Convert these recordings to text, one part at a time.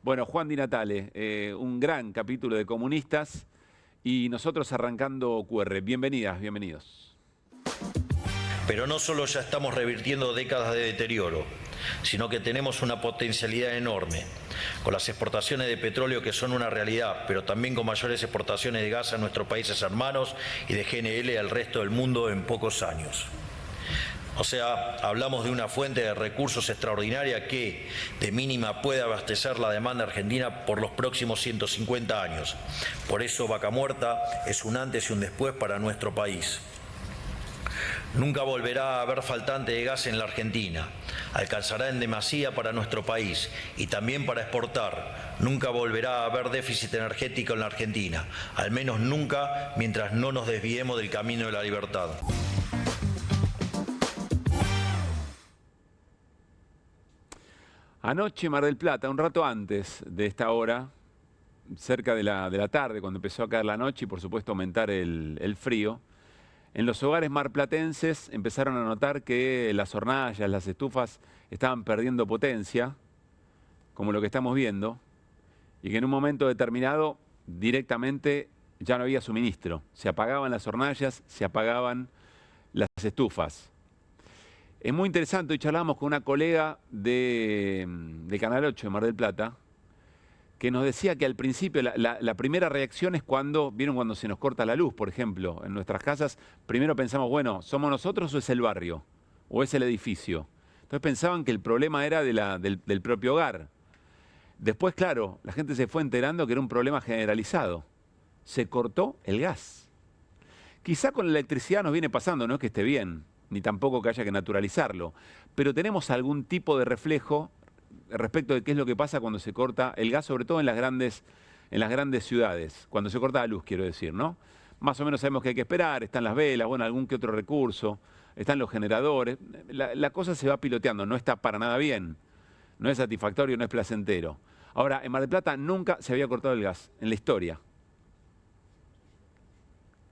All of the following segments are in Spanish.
Bueno, Juan Di Natale, un gran capítulo de Comunistas y nosotros arrancando QR. Bienvenidas, bienvenidos. Pero no solo ya estamos revirtiendo décadas de deterioro, sino que tenemos una potencialidad enorme, con las exportaciones de petróleo que son una realidad, pero también con mayores exportaciones de gas a nuestros países hermanos y de GNL al resto del mundo en pocos años. O sea, hablamos de una fuente de recursos extraordinaria que, de mínima, puede abastecer la demanda argentina por los próximos 150 años. Por eso, Vaca Muerta es un antes y un después para nuestro país. Nunca volverá a haber faltante de gas en la Argentina. Alcanzará en demasía para nuestro país y también para exportar. Nunca volverá a haber déficit energético en la Argentina. Al menos nunca mientras no nos desviemos del camino de la libertad. Anoche, Mar del Plata, un rato antes de esta hora, cerca de la tarde, cuando empezó a caer la noche y por supuesto aumentar el frío, en los hogares marplatenses empezaron a notar que las hornallas, las estufas estaban perdiendo potencia, como lo que estamos viendo, y que en un momento determinado directamente ya no había suministro. Se apagaban las hornallas, se apagaban las estufas. Es muy interesante, hoy charlamos con una colega de Canal 8 de Mar del Plata, que nos decía que al principio la primera reacción es ¿vieron cuando se nos corta la luz, por ejemplo? En nuestras casas, primero pensamos, bueno, ¿somos nosotros o es el barrio? ¿O es el edificio? Entonces pensaban que el problema era del propio hogar. Después, claro, la gente se fue enterando que era un problema generalizado. Se cortó el gas. Quizá con la electricidad nos viene pasando, no es que esté bien, ni tampoco que haya que naturalizarlo, pero tenemos algún tipo de reflejo respecto de qué es lo que pasa cuando se corta el gas, sobre todo en las grandes ciudades, cuando se corta la luz, quiero decir, ¿no? Más o menos sabemos que hay que esperar, están las velas, bueno, algún que otro recurso, están los generadores, la cosa se va piloteando, no está para nada bien, no es satisfactorio, no es placentero. Ahora, en Mar del Plata nunca se había cortado el gas, en la historia.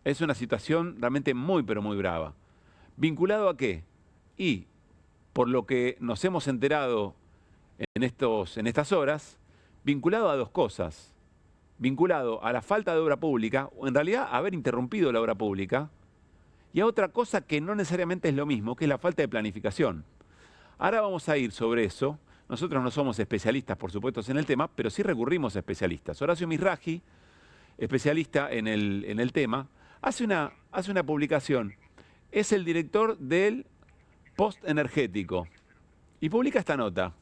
Es una situación realmente muy, pero muy brava. ¿Vinculado a qué? Y, por lo que nos hemos enterado en estas horas, vinculado a dos cosas. Vinculado a la falta de obra pública, o en realidad a haber interrumpido la obra pública, y a otra cosa que no necesariamente es lo mismo, que es la falta de planificación. Ahora vamos a ir sobre eso. Nosotros no somos especialistas, por supuesto, en el tema, pero sí recurrimos a especialistas. Horacio Mizrahi, especialista en el tema, hace una publicación. Es el director del Post Energético y publica esta nota.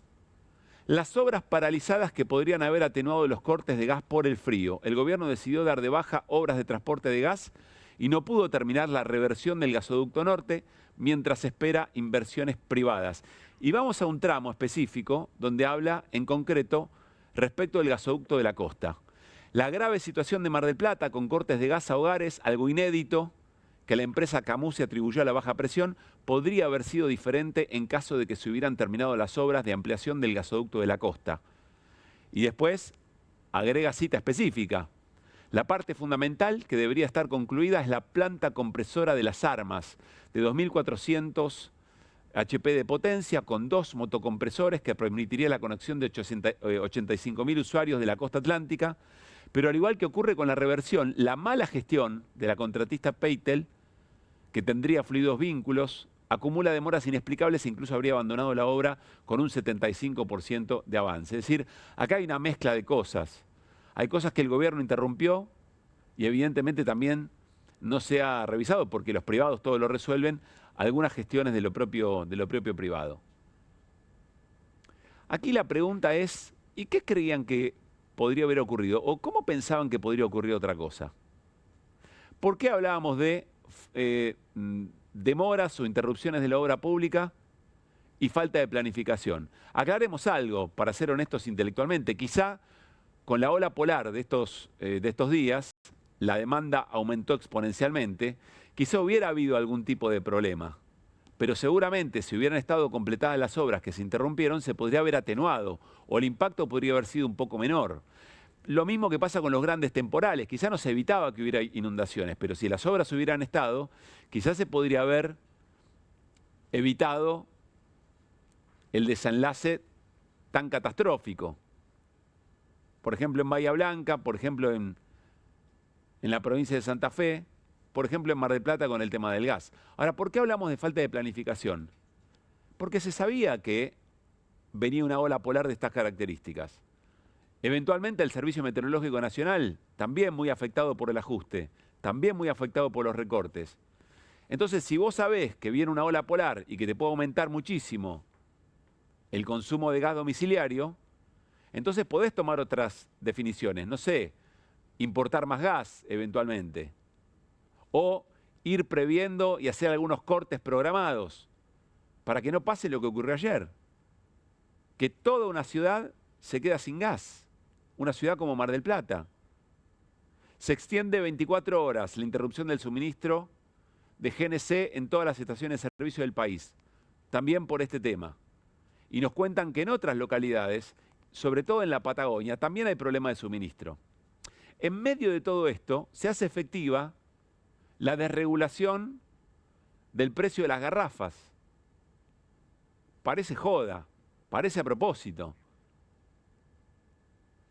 Las obras paralizadas que podrían haber atenuado los cortes de gas por el frío. El gobierno decidió dar de baja obras de transporte de gas y no pudo terminar la reversión del gasoducto norte mientras espera inversiones privadas. Y vamos a un tramo específico donde habla en concreto respecto del gasoducto de la costa. La grave situación de Mar del Plata con cortes de gas a hogares, algo inédito, que la empresa Camus se atribuyó a la baja presión, podría haber sido diferente en caso de que se hubieran terminado las obras de ampliación del gasoducto de la costa. Y después agrega cita específica. La parte fundamental que debería estar concluida es la planta compresora de las Armas, de 2.400 HP de potencia, con 2 motocompresores que permitiría la conexión de 85.000 usuarios de la costa atlántica. Pero al igual que ocurre con la reversión, la mala gestión de la contratista Peitel, que tendría fluidos vínculos, acumula demoras inexplicables e incluso habría abandonado la obra con un 75% de avance. Es decir, acá hay una mezcla de cosas. Hay cosas que el gobierno interrumpió y evidentemente también no se ha revisado, porque los privados todo lo resuelven, algunas gestiones de lo propio privado. Aquí la pregunta es, ¿y qué creían que podría haber ocurrido? ¿O cómo pensaban que podría ocurrir otra cosa? ¿Por qué hablábamos de demoras o interrupciones de la obra pública y falta de planificación? Aclaremos algo, para ser honestos intelectualmente. Quizá con la ola polar de estos días, la demanda aumentó exponencialmente, quizá hubiera habido algún tipo de problema. Pero seguramente si hubieran estado completadas las obras que se interrumpieron, se podría haber atenuado o el impacto podría haber sido un poco menor. Lo mismo que pasa con los grandes temporales. Quizá no se evitaba que hubiera inundaciones, pero si las obras hubieran estado, quizás se podría haber evitado el desenlace tan catastrófico. por ejemplo en Bahía Blanca, por ejemplo en la provincia de Santa Fe, por ejemplo en Mar del Plata con el tema del gas. Ahora, ¿por qué hablamos de falta de planificación? Porque se sabía que venía una ola polar de estas características. Eventualmente el Servicio Meteorológico Nacional, también muy afectado por el ajuste, también muy afectado por los recortes. Entonces, si vos sabés que viene una ola polar y que te puede aumentar muchísimo el consumo de gas domiciliario, entonces podés tomar otras definiciones. No sé, importar más gas eventualmente. O ir previendo y hacer algunos cortes programados para que no pase lo que ocurrió ayer. Que toda una ciudad se queda sin gas. Una ciudad como Mar del Plata. Se extiende 24 horas la interrupción del suministro de GNC en todas las estaciones de servicio del país. También por este tema. Y nos cuentan que en otras localidades, sobre todo en la Patagonia, también hay problemas de suministro. En medio de todo esto, se hace efectiva la desregulación del precio de las garrafas. Parece joda, parece a propósito.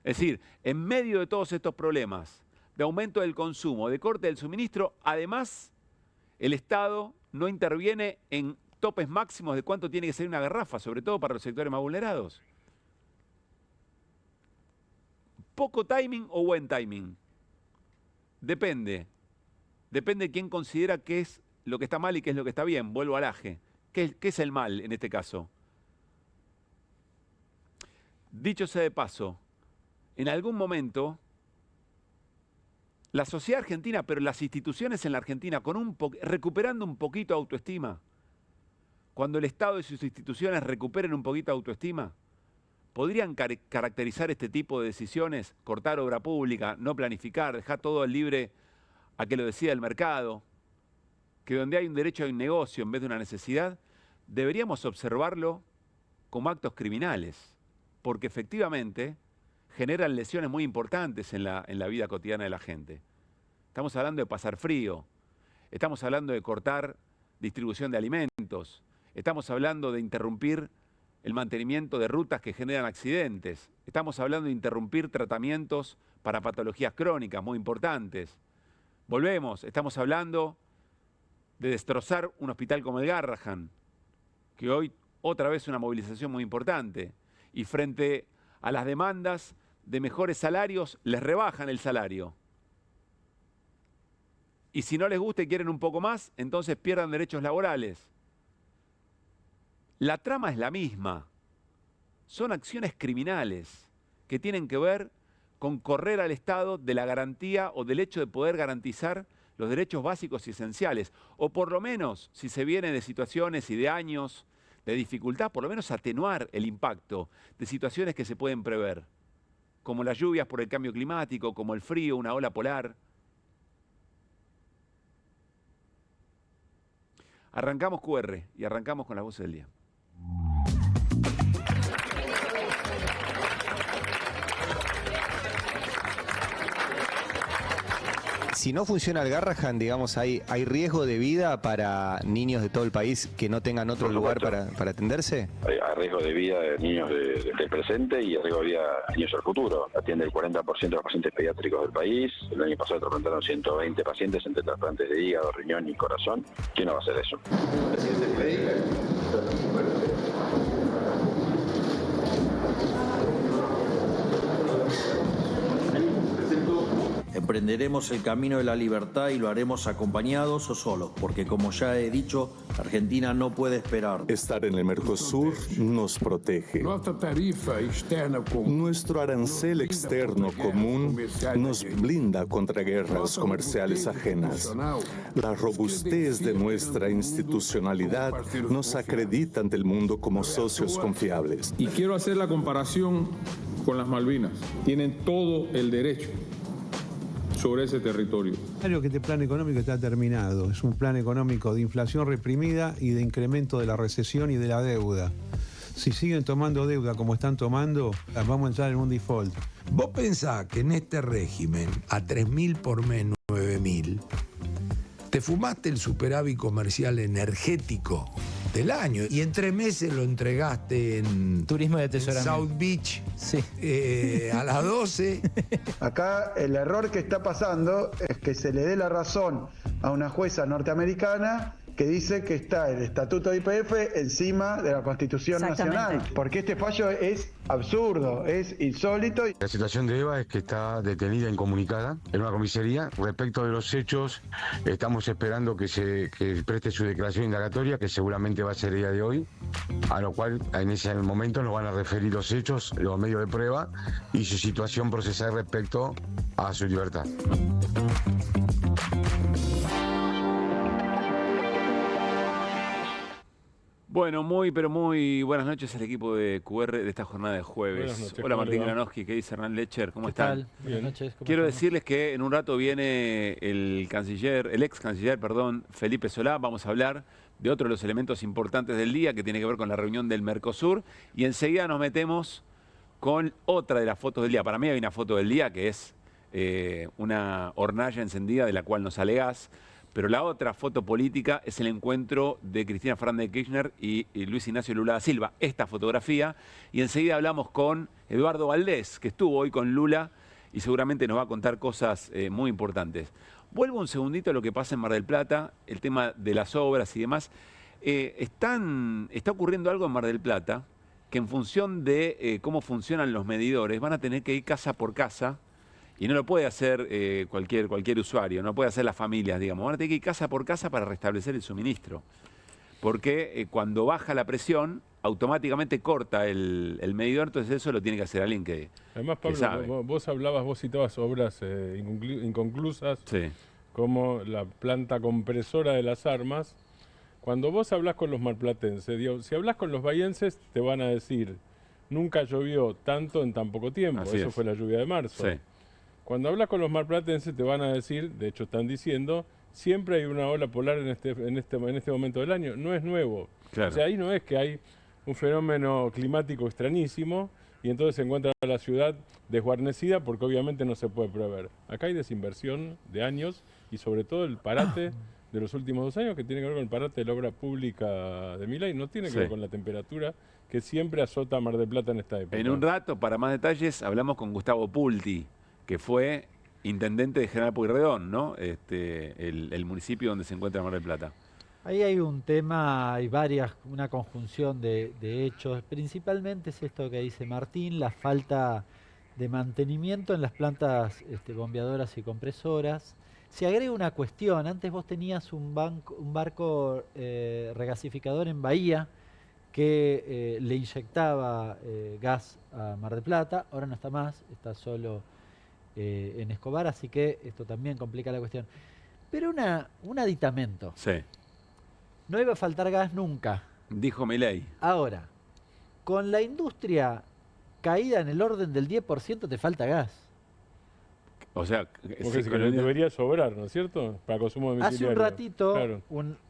Es decir, en medio de todos estos problemas de aumento del consumo, de corte del suministro, además el Estado no interviene en topes máximos de cuánto tiene que ser una garrafa, sobre todo para los sectores más vulnerados. ¿Poco timing o buen timing? Depende. Depende de quién considera qué es lo que está mal y qué es lo que está bien. Vuelvo al aje. ¿Qué es el mal en este caso? Dicho sea de paso, en algún momento la sociedad argentina, pero las instituciones en la Argentina, recuperando un poquito de autoestima, cuando el Estado y sus instituciones recuperen un poquito de autoestima, podrían caracterizar este tipo de decisiones, cortar obra pública, no planificar, dejar todo libre a que lo decida el mercado, que donde hay un derecho hay un negocio en vez de una necesidad, deberíamos observarlo como actos criminales, porque efectivamente generan lesiones muy importantes en la vida cotidiana de la gente. Estamos hablando de pasar frío, estamos hablando de cortar distribución de alimentos, estamos hablando de interrumpir el mantenimiento de rutas que generan accidentes, estamos hablando de interrumpir tratamientos para patologías crónicas muy importantes. Volvemos, estamos hablando de destrozar un hospital como el Garrahan, que hoy otra vez una movilización muy importante, y frente a las demandas de mejores salarios, les rebajan el salario. Y si no les gusta y quieren un poco más, entonces pierdan derechos laborales. La trama es la misma. Son acciones criminales que tienen que ver con correr al Estado de la garantía o del hecho de poder garantizar los derechos básicos y esenciales. O por lo menos, si se viene de situaciones y de años de dificultad, por lo menos atenuar el impacto de situaciones que se pueden prever, como las lluvias por el cambio climático, como el frío, una ola polar. Arrancamos QR y arrancamos con las voces del día. Si no funciona el Garrahan, digamos, ¿hay riesgo de vida para niños de todo el país que no tengan otro lugar para atenderse? Hay riesgo de vida de niños del presente y riesgo de vida de niños del futuro. Atiende el 40% de los pacientes pediátricos del país. El año pasado trasplantaron 120 pacientes entre trasplantes de hígado, riñón y corazón. ¿Quién no va a hacer eso? Emprenderemos el camino de la libertad y lo haremos acompañados o solos, porque como ya he dicho, Argentina no puede esperar. Estar en el Mercosur nos protege. Nuestro arancel externo común nos blinda contra guerras comerciales ajenas. La robustez de nuestra institucionalidad nos acredita ante el mundo como socios confiables. Y quiero hacer la comparación con las Malvinas. Tienen todo el derecho sobre ese territorio. Claro que este plan económico está terminado. Es un plan económico de inflación reprimida y de incremento de la recesión y de la deuda. Si siguen tomando deuda como están tomando, vamos a entrar en un default. ¿Vos pensás que en este régimen, a 3.000 por mes, 9.000, te fumaste el superávit comercial energético del año. Y en 3 meses lo entregaste en turismo de en atesoramiento. South Beach Sí. a las 12. Acá el error que está pasando es que se le dé la razón a una jueza norteamericana que dice que está el Estatuto de IPF encima de la Constitución Nacional, porque este fallo es absurdo, es insólito. La situación de Eva es que está detenida, incomunicada, en una comisaría. Respecto de los hechos, estamos esperando que preste su declaración indagatoria, que seguramente va a ser el día de hoy, a lo cual en ese momento nos van a referir los hechos, los medios de prueba y su situación procesal respecto a su libertad. Bueno, pero muy buenas noches al equipo de QR de esta jornada de jueves. Buenas noches, Hola ¿cómo Martín le va? Granoski, ¿qué dice Hernán Lecher? ¿Cómo ¿Qué están? tal? Buenas noches. ¿Cómo Quiero estamos? decirles que en un rato viene el ex canciller, Felipe Solá. Vamos a hablar de otro de los elementos importantes del día que tiene que ver con la reunión del Mercosur. Y enseguida nos metemos con otra de las fotos del día. Para mí hay una foto del día que es una hornalla encendida de la cual no sale gas. Pero la otra foto política es el encuentro de Cristina Fernández de Kirchner y Luis Ignacio Lula da Silva. Esta fotografía. Y enseguida hablamos con Eduardo Valdés, que estuvo hoy con Lula y seguramente nos va a contar cosas muy importantes. Vuelvo un segundito a lo que pasa en Mar del Plata, el tema de las obras y demás. Está ocurriendo algo en Mar del Plata que en función de cómo funcionan los medidores van a tener que ir casa por casa. Y no lo puede hacer cualquier usuario, no puede hacer las familias, digamos. Van a tener que ir casa por casa para restablecer el suministro. Porque cuando baja la presión, automáticamente corta el medidor, entonces eso lo tiene que hacer alguien que Además, que sabe. Pablo, vos citabas obras inconclusas, Sí. como la planta compresora de las armas. Cuando vos hablás con los marplatenses, digo, si hablás con los bahienses, te van a decir, nunca llovió tanto en tan poco tiempo. Así Eso es. fue la lluvia de marzo. Sí. Cuando hablas con los marplatenses te van a decir, de hecho están diciendo, siempre hay una ola polar en este momento del año. No es nuevo. Claro. O sea, ahí no es que hay un fenómeno climático extrañísimo y entonces se encuentra la ciudad desguarnecida porque obviamente no se puede prever. Acá hay desinversión de años y sobre todo el parate de los últimos 2 años que tiene que ver con el parate de la obra pública de Milei, no tiene que ver con la temperatura que siempre azota a Mar del Plata en esta época. En un rato, para más detalles, hablamos con Gustavo Pulti, que fue intendente de General Pueyrredón, ¿no? El municipio donde se encuentra Mar del Plata. Ahí hay un tema, hay una conjunción de hechos. Principalmente es esto que dice Martín, la falta de mantenimiento en las plantas bombeadoras y compresoras. Se agrega una cuestión, antes vos tenías un barco regasificador en Bahía que le inyectaba gas a Mar del Plata, ahora no está más, está solo en Escobar, así que esto también complica la cuestión. Pero un aditamento. Sí. No iba a faltar gas nunca. Dijo Milei. Ahora, con la industria caída en el orden del 10%, te falta gas. O sea, Porque sí, que debería sobrar, ¿no es cierto? Para consumo domiciliario. Hace un ratito, Claro.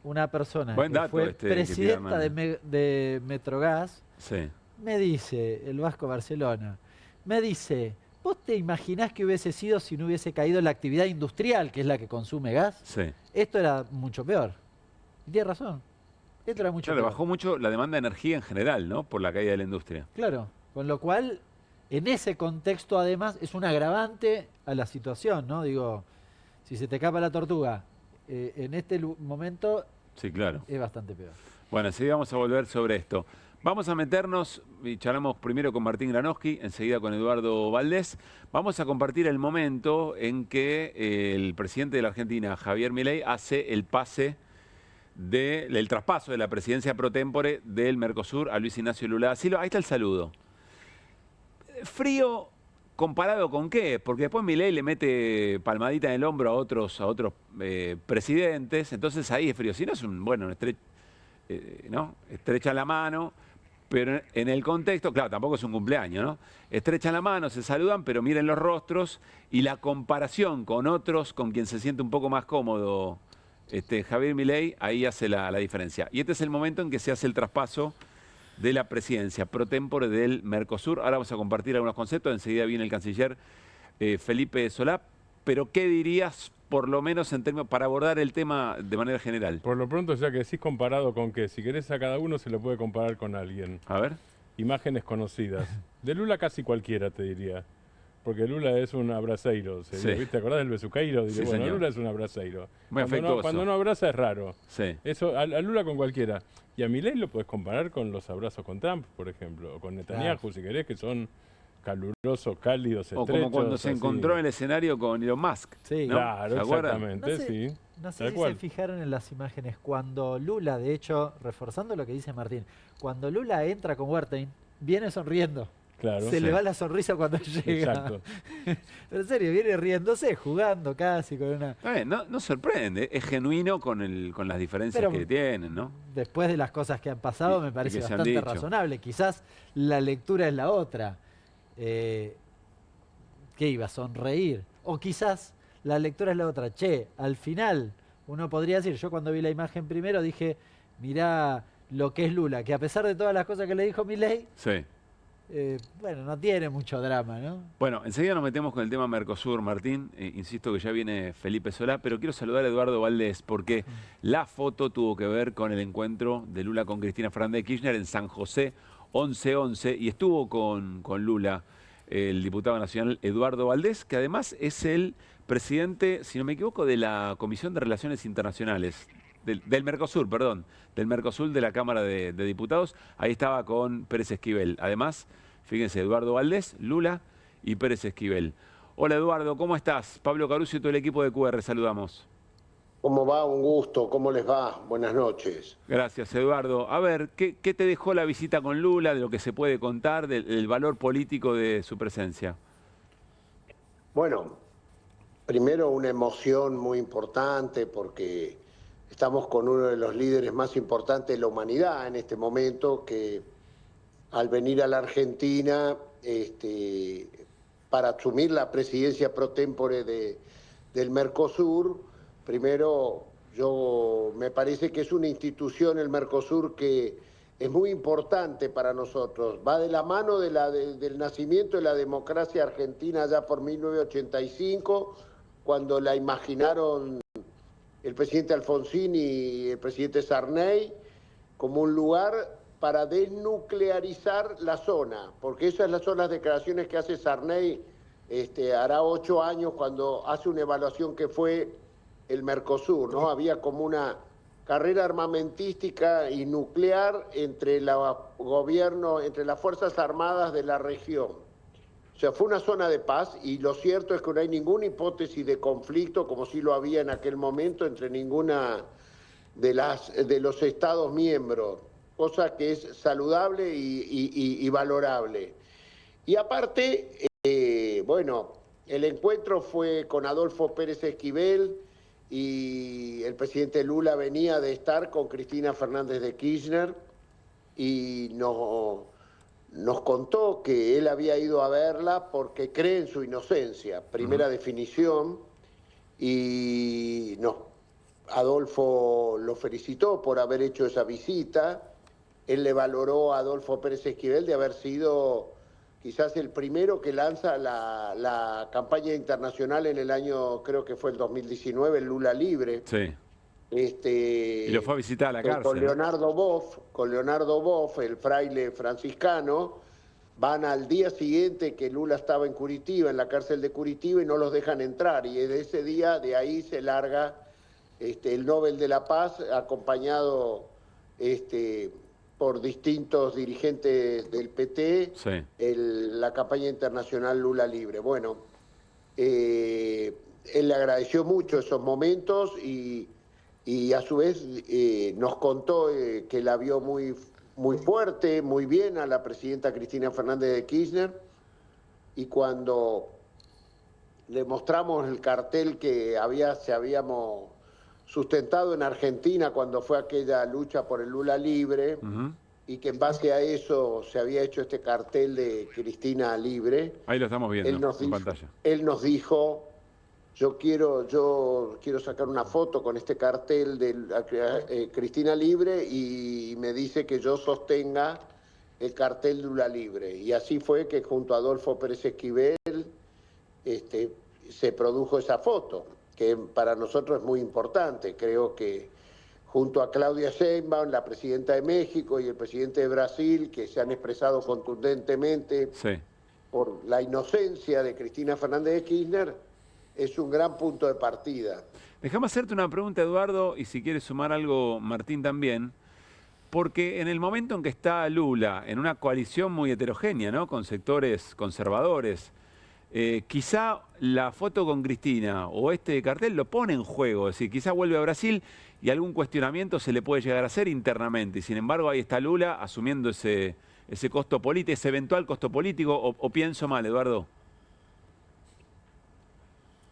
una persona Buen que dato fue que presidenta tira de Metrogas, Sí. me dice, el Vasco Barcelona, me dice, ¿vos te imaginás que hubiese sido si no hubiese caído la actividad industrial, que es la que consume gas? Sí. Esto era mucho peor. Y tiene razón. Esto era mucho Claro, peor. bajó mucho la demanda de energía en general, ¿no? Por la caída de la industria. Claro, con lo cual, en ese contexto además, es un agravante a la situación, ¿no? Digo, si se te escapa la tortuga, en este momento Sí, claro. es bastante peor. Bueno, enseguida vamos a volver sobre esto. Vamos a meternos, y charlamos primero con Martín Granoski, enseguida con Eduardo Valdés. Vamos a compartir el momento en que el presidente de la Argentina, Javier Milei, hace el pase del traspaso de la presidencia pro tempore del Mercosur a Luis Ignacio Lula da Silva. Ahí está el saludo. Frío, ¿comparado con qué? Porque después Milei le mete palmadita en el hombro a otros presidentes, entonces ahí es frío. Si no es ¿no? Estrechan la mano, pero en el contexto, claro, tampoco es un cumpleaños, ¿no? Estrechan la mano, se saludan, pero miren los rostros y la comparación con otros, con quien se siente un poco más cómodo Javier Milei, ahí hace la diferencia. Y este es el momento en que se hace el traspaso de la presidencia pro tempore del Mercosur. Ahora vamos a compartir algunos conceptos, enseguida viene el canciller Felipe Solá. Pero ¿qué dirías por lo menos en términos, para abordar el tema de manera general. Por lo pronto, ya que decís comparado con qué, si querés a cada uno se lo puede comparar con alguien. A ver. Imágenes conocidas. De Lula casi cualquiera, te diría. Porque Lula es un abraceiro. Sí. ¿Te acordás del besuqueiro? Sí, Bueno, señor. Lula es un abraceiro. Muy afectuoso. Cuando no abraza es raro. Sí. Eso, a Lula con cualquiera. Y a Milei lo podés comparar con los abrazos con Trump, por ejemplo. O con Netanyahu, si querés, que son calurosos, cálidos, O estrechos. como cuando se así. encontró en el escenario con Elon Musk. Sí. ¿no? Claro, ¿Se acuerdan? exactamente, No sé, sí. No sé Tal si cual. se fijaron en las imágenes. Cuando Lula, de hecho, reforzando lo que dice Martín, cuando Lula entra con Wertheim, viene sonriendo. Claro. Se Sí. le va la sonrisa cuando llega. Exacto. Pero en serio, viene riéndose, jugando casi con una... No sorprende, es genuino con las diferencias Pero- que tienen, ¿no? Después de las cosas que han pasado, Y me parece que se han bastante dicho. razonable. Quizás la lectura es la otra. ¿Qué iba? ¿Sonreír? O quizás la lectura es la otra. Che, al final, uno podría decir, yo cuando vi la imagen primero dije, mirá lo que es Lula, que a pesar de todas las cosas que le dijo Milei, Sí. bueno, no tiene mucho drama, ¿no? Bueno, enseguida nos metemos con el tema Mercosur, Martín. Insisto que ya viene Felipe Solá, pero quiero saludar a Eduardo Valdés porque la foto tuvo que ver con el encuentro de Lula con Cristina Fernández de Kirchner en San José, 11-11, y estuvo con Lula el diputado nacional Eduardo Valdés, que además es el presidente, si no me equivoco, de la Comisión de Relaciones Internacionales, del Mercosur, perdón, del Mercosur de la Cámara de Diputados. Ahí estaba con Pérez Esquivel. Además, fíjense, Eduardo Valdés, Lula y Pérez Esquivel. Hola Eduardo, ¿cómo estás? Pablo Caruso y todo el equipo de QR, saludamos. ¿Cómo va? Un gusto. ¿Cómo les va? Buenas noches. Gracias, Eduardo. A ver, ¿qué te dejó la visita con Lula, de lo que se puede contar, del valor político de su presencia? Bueno, primero una emoción muy importante porque estamos con uno de los líderes más importantes de la humanidad en este momento, que al venir a la Argentina para asumir la presidencia pro tempore del Mercosur, primero me parece que es una institución, el Mercosur, que es muy importante para nosotros. Va de la mano del nacimiento de la democracia argentina ya por 1985, cuando la imaginaron el presidente Alfonsín y el presidente Sarney como un lugar para desnuclearizar la zona, porque esas son las declaraciones que hace Sarney hará 8 años cuando hace una evaluación que fue el Mercosur, ¿no? Había como una carrera armamentística y nuclear entre entre las Fuerzas Armadas de la región. O sea, fue una zona de paz y lo cierto es que no hay ninguna hipótesis de conflicto, como sí lo había en aquel momento, entre ninguna de los Estados miembros, cosa que es saludable y valorable. Y aparte, bueno, el encuentro fue con Adolfo Pérez Esquivel y el presidente Lula venía de estar con Cristina Fernández de Kirchner y nos contó que él había ido a verla porque cree en su inocencia, primera definición, y Adolfo lo felicitó por haber hecho esa visita. Él le valoró a Adolfo Pérez Esquivel de haber sido quizás el primero que lanza la campaña internacional en el año, creo que fue el 2019, el Lula Libre. Sí. Y lo fue a visitar a la cárcel. Con Leonardo Boff, el fraile franciscano, van al día siguiente que Lula estaba en Curitiba, en la cárcel de Curitiba, y no los dejan entrar. Y de ese día, de ahí se larga el Nobel de la Paz, acompañado por distintos dirigentes del PT, sí, la campaña internacional Lula Libre. Bueno, él le agradeció mucho esos momentos y a su vez nos contó que la vio muy fuerte, muy bien a la presidenta Cristina Fernández de Kirchner, y cuando le mostramos el cartel que habíamos sustentado en Argentina cuando fue aquella lucha por el Lula Libre, y que en base a eso se había hecho este cartel de Cristina Libre. Ahí lo estamos viendo en pantalla. Él nos dijo: yo quiero sacar una foto con este cartel de Cristina Libre, y me dice que yo sostenga el cartel de Lula Libre. Y así fue que junto a Adolfo Pérez Esquivel se produjo esa foto. que para nosotros es muy importante. Creo que junto a Claudia Sheinbaum, la presidenta de México y el presidente de Brasil, que se han expresado contundentemente por la inocencia de Cristina Fernández de Kirchner, es un gran punto de partida. Déjame hacerte una pregunta, Eduardo, y si quieres sumar algo, Martín, también. Porque en el momento en que está Lula en una coalición muy heterogénea, ¿no?, con sectores conservadores, quizá la foto con Cristina o este cartel lo pone en juego. Es decir, quizá vuelve a Brasil y algún cuestionamiento se le puede llegar a hacer internamente. Y sin embargo, ahí está Lula asumiendo ese costo político, ese eventual costo político. ¿O pienso mal, Eduardo?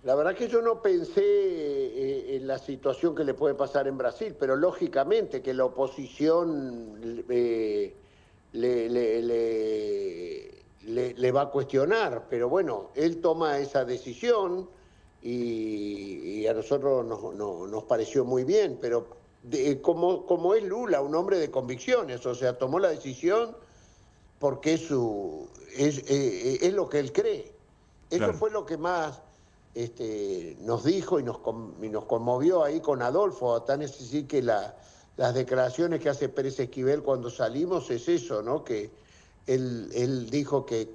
La verdad que yo no pensé en la situación que le puede pasar en Brasil, pero lógicamente que la oposición le va a cuestionar. Pero bueno, él toma esa decisión y a nosotros nos pareció muy bien. Pero como es Lula, un hombre de convicciones, o sea, tomó la decisión porque es lo que él cree. Eso fue lo que más nos dijo y nos conmovió ahí con Adolfo. Tan es así que las declaraciones que hace Pérez Esquivel cuando salimos es eso, ¿no? Que él dijo que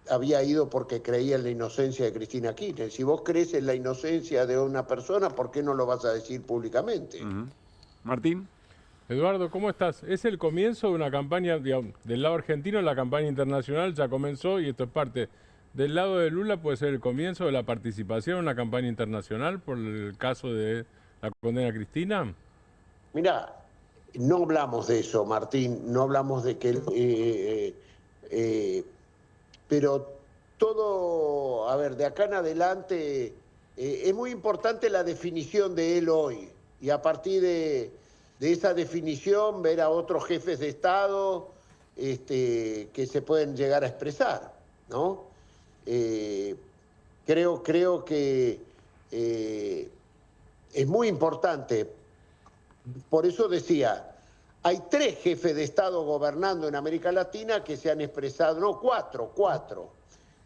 había ido porque creía en la inocencia de Cristina Kirchner. Si vos crees en la inocencia de una persona, ¿por qué no lo vas a decir públicamente? Martín. Eduardo, ¿cómo estás? Es el comienzo de una campaña, digamos, del lado argentino, la campaña internacional ya comenzó y esto es parte. Del lado de Lula puede ser el comienzo de la participación en una campaña internacional por el caso de la condena a Cristina. Mirá, no hablamos de eso, Martín, no hablamos de que pero todo, a ver, de acá en adelante es muy importante la definición de él hoy y a partir de esa definición ver a otros jefes de Estado que se pueden llegar a expresar, ¿no? Creo que es muy importante. Por eso decía, hay 3 jefes de Estado gobernando en América Latina que se han expresado, no, 4.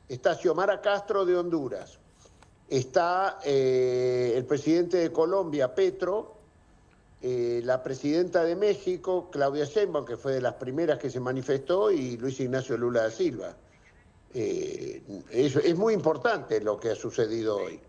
Está Xiomara Castro de Honduras, está el presidente de Colombia, Petro, la presidenta de México, Claudia Sheinbaum, que fue de las primeras que se manifestó, y Luis Ignacio Lula da Silva. Es muy importante lo que ha sucedido hoy.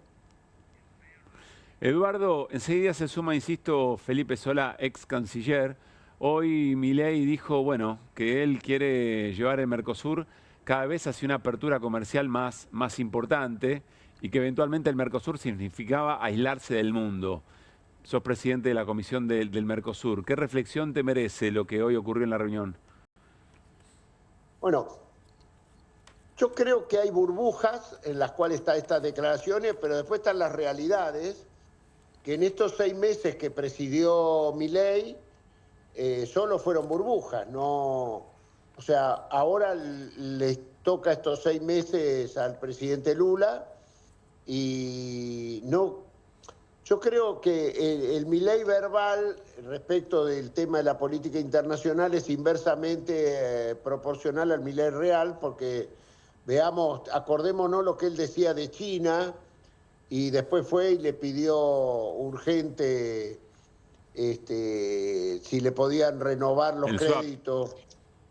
Eduardo, enseguida se suma, insisto, Felipe Solá, ex canciller. Hoy Milei dijo, bueno, que él quiere llevar el Mercosur cada vez hacia una apertura comercial más importante y que eventualmente el Mercosur significaba aislarse del mundo. Sos presidente de la Comisión del Mercosur. ¿Qué reflexión te merece lo que hoy ocurrió en la reunión? Bueno, yo creo que hay burbujas en las cuales están estas declaraciones, pero después están las realidades, que en estos 6 meses que presidió Milei solo fueron burbujas, no. O sea, ahora les toca estos 6 meses al presidente Lula y no. Yo creo que el Milei verbal respecto del tema de la política internacional es inversamente proporcional al Milei real, porque veamos, acordémonos lo que él decía de China y después fue y le pidió urgente si le podían renovar los créditos,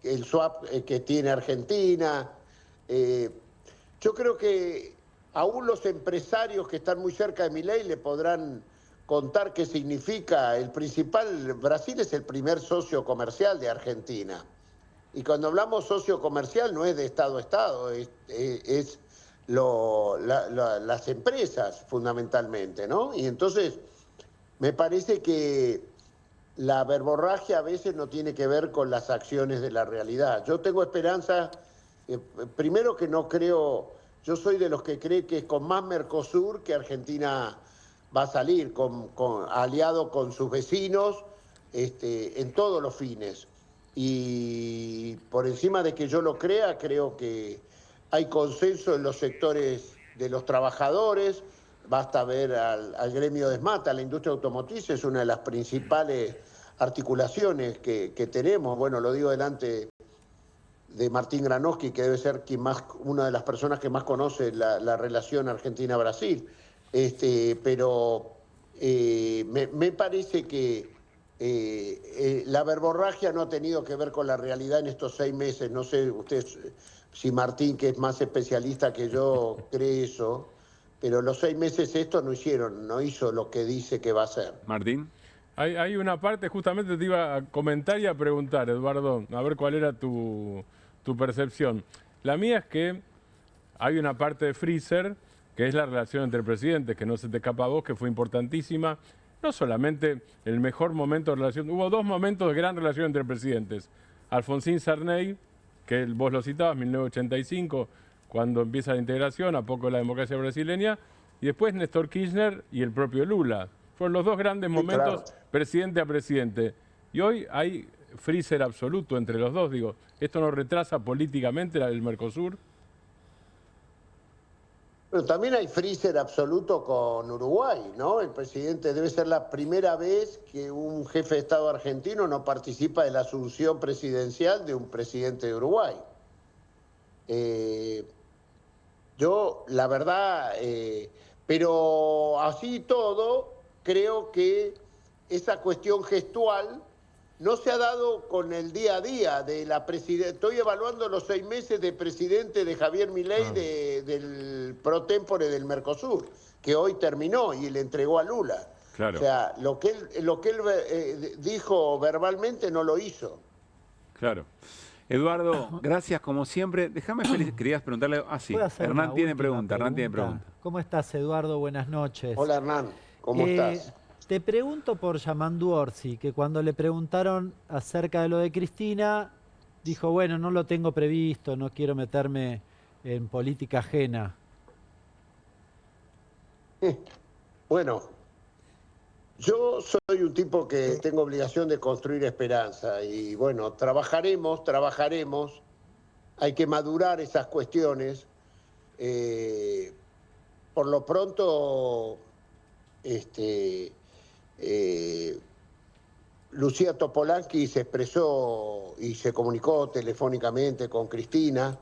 el swap que tiene Argentina. Yo creo que aún los empresarios que están muy cerca de Milei le podrán contar qué significa. Brasil es el primer socio comercial de Argentina. Y cuando hablamos socio comercial no es de Estado a Estado, es las empresas fundamentalmente, ¿no? Y entonces me parece que la verborragia a veces no tiene que ver con las acciones de la realidad. Yo tengo esperanza, primero que no creo, yo soy de los que cree que es con más Mercosur que Argentina va a salir, aliado con sus vecinos en todos los fines. Y por encima de que yo lo crea, creo que hay consenso en los sectores de los trabajadores. Basta ver al gremio de SMAT, la industria automotriz es una de las principales articulaciones que tenemos. Bueno, lo digo delante de Martín Granowski, que debe ser una de las personas que más conoce la relación Argentina-Brasil. pero me parece que la verborragia no ha tenido que ver con la realidad en estos 6 meses. No sé usted si Martín, que es más especialista que yo, cree eso, pero los 6 meses esto no hizo lo que dice que va a hacer. Martín. Hay una parte, justamente te iba a comentar y a preguntar, Eduardo, a ver cuál era tu percepción. La mía es que hay una parte de Freezer, que es la relación entre presidentes, que no se te escapa a vos, que fue importantísima. No solamente el mejor momento de relación, hubo 2 momentos de gran relación entre presidentes. Alfonsín Sarney, que vos lo citabas, 1985, cuando empieza la integración, a poco la democracia brasileña, y después Néstor Kirchner y el propio Lula. Fueron los 2 grandes momentos, claro, presidente a presidente. Y hoy hay freezer absoluto entre los dos. Digo, ¿esto no retrasa políticamente el Mercosur? Pero también hay freezer absoluto con Uruguay, ¿no? El presidente, debe ser la primera vez que un jefe de Estado argentino no participa de la asunción presidencial de un presidente de Uruguay. Yo, la verdad, pero así todo, creo que esa cuestión gestual no se ha dado con el día a día de la presidencia. Estoy evaluando los 6 meses de presidente de Javier Milei del pro tempore del Mercosur, que hoy terminó y le entregó a Lula. Claro. O sea, lo que él dijo verbalmente no lo hizo. Claro. Eduardo, gracias como siempre. Déjame querías preguntarle. Ah, sí. Hernán tiene pregunta. ¿Cómo estás, Eduardo? Buenas noches. Hola, Hernán. ¿Cómo estás? Te pregunto por Yamandu Orsi, que cuando le preguntaron acerca de lo de Cristina, dijo, bueno, no lo tengo previsto, no quiero meterme en política ajena. Bueno, yo soy un tipo que tengo obligación de construir esperanza y bueno, trabajaremos. Hay que madurar esas cuestiones. Por lo pronto, Lucía Topolansky se expresó y se comunicó telefónicamente con Cristina.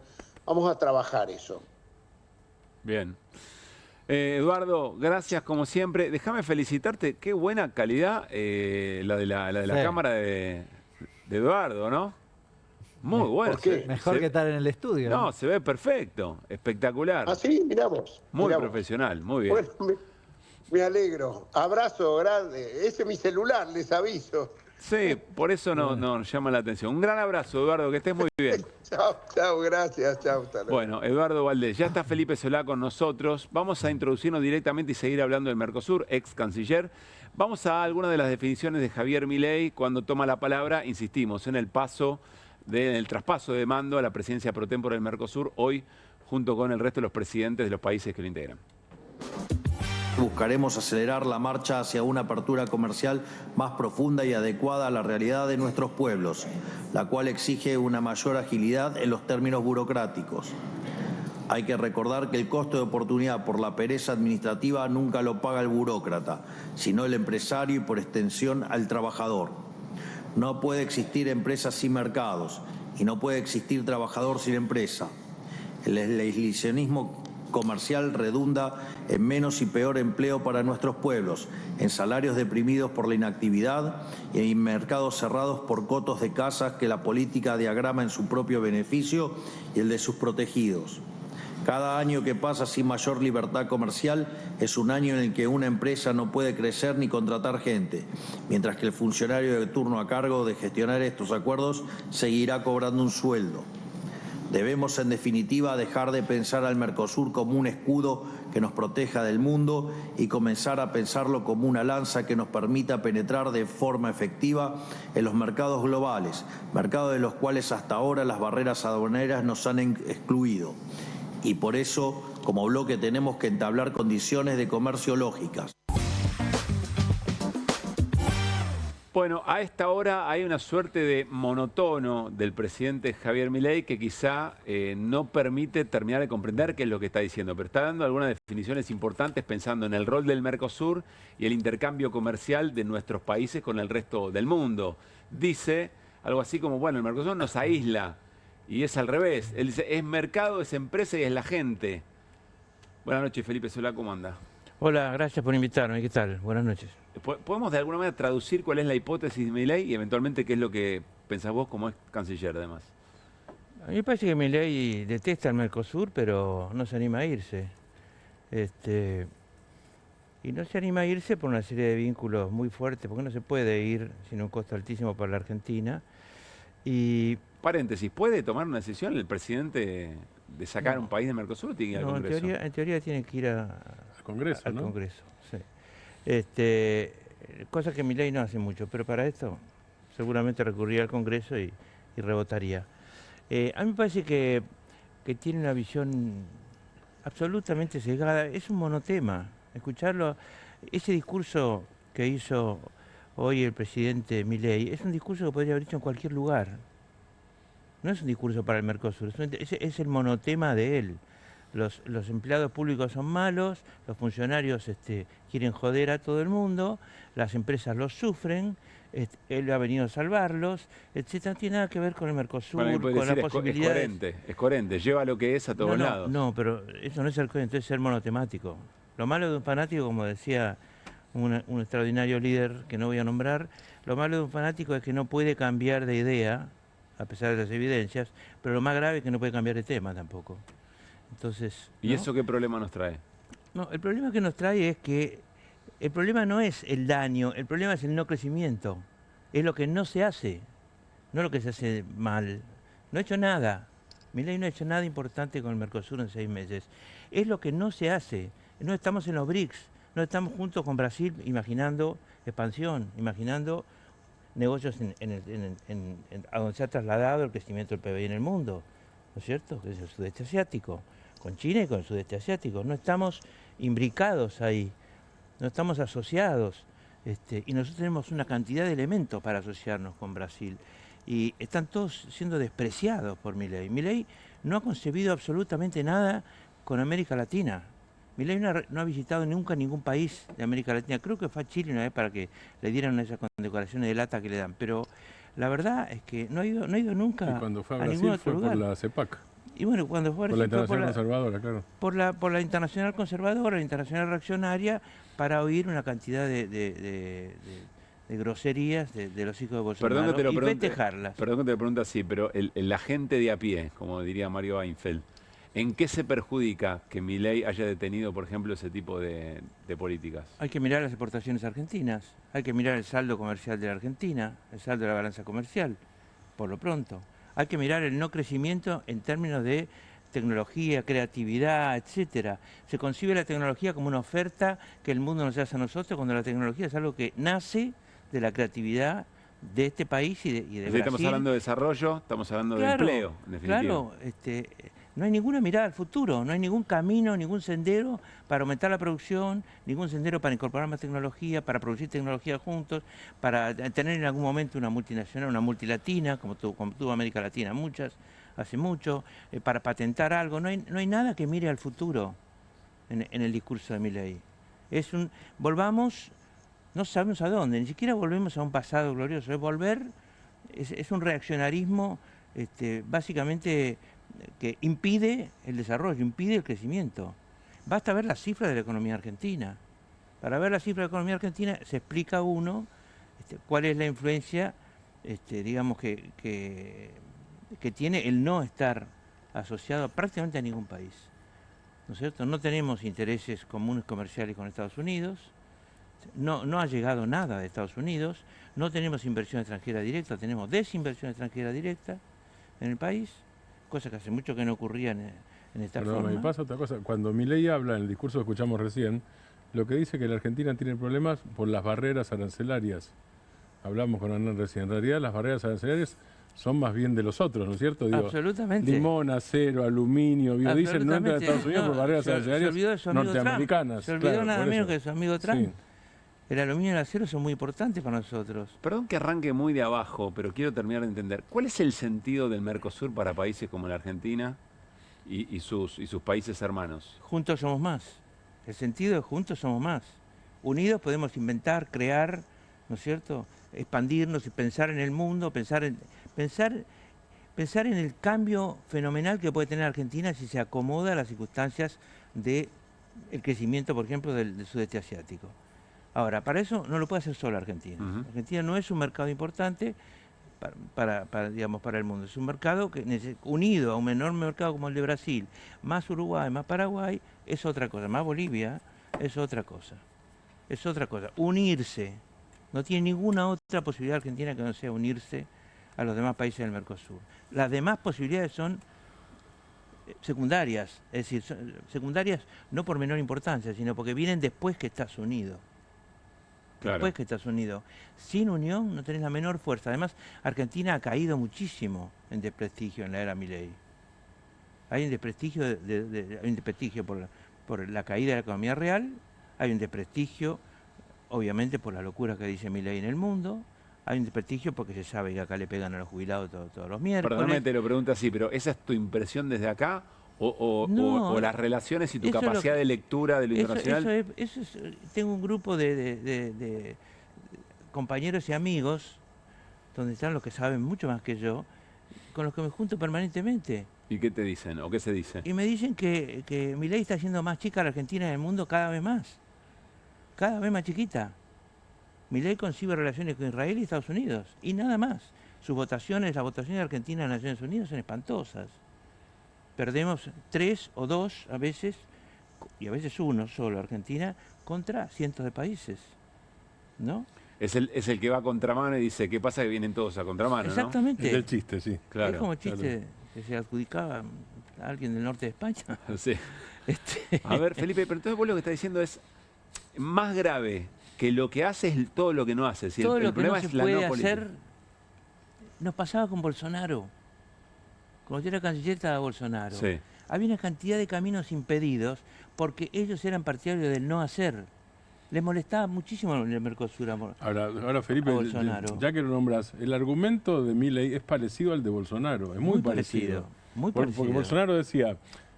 Vamos a trabajar eso. Bien. Eduardo, gracias como siempre. Déjame felicitarte. Qué buena calidad la de la cámara de Eduardo, ¿no? Muy buena. Mejor que estar en el estudio. No, se ve perfecto. Espectacular. Ah, sí, miramos. Muy profesional, muy bien. Bueno, me alegro. Abrazo grande. Ese es mi celular, les aviso. Sí, por eso nos llama la atención. Un gran abrazo, Eduardo, que estés muy bien. Chao, gracias. Chao. Bueno, Eduardo Valdés, ya está Felipe Solá con nosotros. Vamos a introducirnos directamente y seguir hablando del Mercosur, ex canciller. Vamos a algunas de las definiciones de Javier Milei cuando toma la palabra. Insistimos en el traspaso de mando a la presidencia pro tempore del Mercosur, hoy junto con el resto de los presidentes de los países que lo integran. Buscaremos acelerar la marcha hacia una apertura comercial más profunda y adecuada a la realidad de nuestros pueblos, la cual exige una mayor agilidad en los términos burocráticos. Hay que recordar que el costo de oportunidad por la pereza administrativa nunca lo paga el burócrata, sino el empresario y por extensión al trabajador. No puede existir empresa sin mercados y no puede existir trabajador sin empresa. El aislacionismo comercial redunda en menos y peor empleo para nuestros pueblos, en salarios deprimidos por la inactividad y en mercados cerrados por cotos de casas que la política diagrama en su propio beneficio y el de sus protegidos. Cada año que pasa sin mayor libertad comercial es un año en el que una empresa no puede crecer ni contratar gente, mientras que el funcionario de turno a cargo de gestionar estos acuerdos seguirá cobrando un sueldo. Debemos, en definitiva, dejar de pensar al Mercosur como un escudo que nos proteja del mundo y comenzar a pensarlo como una lanza que nos permita penetrar de forma efectiva en los mercados globales, mercados de los cuales hasta ahora las barreras aduaneras nos han excluido. Y por eso, como bloque, tenemos que entablar condiciones de comercio lógicas. Bueno, a esta hora hay una suerte de monotono del presidente Javier Milei que quizá no permite terminar de comprender qué es lo que está diciendo, pero está dando algunas definiciones importantes pensando en el rol del Mercosur y el intercambio comercial de nuestros países con el resto del mundo. Dice algo así como, bueno, el Mercosur nos aísla y es al revés. Él dice, es mercado, es empresa y es la gente. Buenas noches, Felipe Solá, ¿cómo anda? Hola, gracias por invitarme. ¿Qué tal? Buenas noches. ¿Podemos de alguna manera traducir cuál es la hipótesis de Milei y eventualmente qué es lo que pensás vos como es canciller además? A mí me parece que Milei detesta el Mercosur, pero no se anima a irse. Y no se anima a irse por una serie de vínculos muy fuertes, porque no se puede ir sin un costo altísimo para la Argentina. Y paréntesis, ¿puede tomar una decisión el presidente de sacar un país del Mercosur o tiene que ir al Congreso? En teoría tiene que ir al Congreso, al ¿no? Congreso, sí. Cosa que Milei no hace mucho, pero para esto seguramente recurriría al Congreso y rebotaría. A mí me parece que tiene una visión absolutamente sesgada. Es un monotema. Escucharlo, ese discurso que hizo hoy el presidente Milei, es un discurso que podría haber dicho en cualquier lugar. No es un discurso para el Mercosur, es el monotema de él. Los empleados públicos son malos, los funcionarios quieren joder a todo el mundo, las empresas los sufren, él ha venido a salvarlos, etc. No tiene nada que ver con el Mercosur, con la posibilidad. Es coherente, lleva lo que es a todos lados. No, pero eso no es ser coherente, es ser monotemático. Lo malo de un fanático, como decía un extraordinario líder que no voy a nombrar, lo malo de un fanático es que no puede cambiar de idea, a pesar de las evidencias, pero lo más grave es que no puede cambiar de tema tampoco. Entonces, ¿y eso qué problema nos trae? No, el problema que nos trae es que el problema no es el daño, el problema es el no crecimiento. Es lo que no se hace, no lo que se hace mal. No ha hecho nada. Milei no ha hecho nada importante con el Mercosur en 6 meses. Es lo que no se hace. No estamos en los BRICS, no estamos juntos con Brasil imaginando expansión, imaginando negocios a donde se ha trasladado el crecimiento del PBI en el mundo, ¿no es cierto? Que es el sudeste asiático, con China y con el sudeste asiático. No estamos imbricados ahí, no estamos asociados. Y nosotros tenemos una cantidad de elementos para asociarnos con Brasil. Y están todos siendo despreciados por Milei. Milei no ha concebido absolutamente nada con América Latina. Milei no ha visitado nunca ningún país de América Latina. Creo que fue a Chile una vez para que le dieran esas condecoraciones de lata que le dan. Pero la verdad es que no ha ido nunca y cuando fue a ningún Brasil otro fue lugar. por la CEPAC. Y bueno, cuando fue a por la Brasil Internacional Conservadora, claro. Por la Internacional Conservadora, la Internacional Reaccionaria, para oír una cantidad de groserías de los hijos de Bolsonaro y festejarlas. Perdón que te lo pregunte así, pero la gente de a pie, como diría Mario Weinfeld, ¿en qué se perjudica que Milei haya detenido, por ejemplo, ese tipo de políticas? Hay que mirar las exportaciones argentinas, hay que mirar el saldo comercial de la Argentina, el saldo de la balanza comercial, por lo pronto. Hay que mirar el no crecimiento en términos de tecnología, creatividad, etcétera. Se concibe la tecnología como una oferta que el mundo nos hace a nosotros, cuando la tecnología es algo que nace de la creatividad de este país y de Brasil. Estamos hablando de desarrollo, estamos hablando de empleo, en definitiva. Claro, no hay ninguna mirada al futuro, no hay ningún camino, ningún sendero para aumentar la producción, ningún sendero para incorporar más tecnología, para producir tecnología juntos, para tener en algún momento una multinacional, una multilatina, como tuvo América Latina muchas, hace mucho, para patentar algo. No hay nada que mire al futuro en el discurso de Milei. Volvamos, no sabemos a dónde, ni siquiera volvemos a un pasado glorioso. Es un reaccionarismo básicamente que impide el desarrollo, impide el crecimiento. Basta ver las cifras de la economía argentina. Para ver las cifras de la economía argentina se explica uno cuál es la influencia, digamos, que tiene el no estar asociado prácticamente a ningún país. ¿No es cierto? No tenemos intereses comunes comerciales con Estados Unidos, no ha llegado nada de Estados Unidos, no tenemos inversión extranjera directa, tenemos desinversión extranjera directa en el país, cosa que hace mucho que no ocurría en esta forma. Me pasa otra cosa, cuando Milei habla en el discurso que escuchamos recién, lo que dice que la Argentina tiene problemas por las barreras arancelarias. Hablamos con Hernán recién, en realidad las barreras arancelarias son más bien de los otros, ¿no es cierto? Digo, absolutamente. Limón, acero, aluminio, biodiesel no entra a Estados Unidos por barreras arancelarias norteamericanas. Se olvidó claro, nada menos que de su amigo Trump. Sí. El aluminio y el acero son muy importantes para nosotros. Perdón que arranque muy de abajo, pero quiero terminar de entender. ¿Cuál es el sentido del Mercosur para países como la Argentina y sus países hermanos? Juntos somos más. El sentido es juntos somos más. Unidos podemos inventar, crear, ¿no es cierto? Expandirnos y pensar en el mundo, pensar en el cambio fenomenal que puede tener Argentina si se acomoda a las circunstancias de el crecimiento, por ejemplo, del sudeste asiático. Ahora, para eso no lo puede hacer solo Argentina. Argentina no es un mercado importante para el mundo. Es un mercado que, unido a un enorme mercado como el de Brasil, más Uruguay, más Paraguay, es otra cosa. Más Bolivia, es otra cosa. Es otra cosa. Unirse. No tiene ninguna otra posibilidad Argentina que no sea unirse a los demás países del Mercosur. Las demás posibilidades son secundarias, es decir, secundarias no por menor importancia, sino porque vienen después que estás unido. Claro. Después que estás unido. Sin unión no tenés la menor fuerza. Además, Argentina ha caído muchísimo en desprestigio en la era Milei. Hay un desprestigio, hay un desprestigio por la caída de la economía real, hay un desprestigio, obviamente, por la locura que dice Milei en el mundo. Hay un desprestigio porque se sabe que acá le pegan a los jubilados todos los miércoles. Perdóname, te lo pregunto así, pero ¿esa es tu impresión desde acá? ¿O las relaciones y tu capacidad de lectura de lo internacional? Tengo un grupo de compañeros y amigos, donde están los que saben mucho más que yo, con los que me junto permanentemente. ¿Y qué te dicen? ¿O qué se dice? Y me dicen que Milei está haciendo más chica a la Argentina en el mundo cada vez más. Cada vez más chiquita. Milei concibe relaciones con Israel y Estados Unidos, y nada más. Sus votaciones, las votaciones de Argentina en las Naciones Unidas son espantosas. Perdemos 3 o 2 a veces, y a veces 1 solo, Argentina, contra cientos de países, ¿no? Es el que va a contramano y dice, ¿qué pasa que vienen todos a contramano? Exactamente. ¿no? Es el chiste, sí. Claro. Es como el chiste que se adjudicaba a alguien del norte de España. Sí. A ver, Felipe, pero entonces vos lo que estás diciendo es más grave que lo que hace es todo lo que no hace. Si todo el lo que problema no se es la puede no política. hacer, nos pasaba con Bolsonaro. Cuando yo era canciller estaba Bolsonaro. Sí. Había una cantidad de caminos impedidos porque ellos eran partidarios del no hacer. Les molestaba muchísimo el Mercosur Ahora Felipe, Bolsonaro. ya que lo nombras, el argumento de Milei es parecido al de Bolsonaro, es muy parecido. Muy parecido. Porque Bolsonaro decía,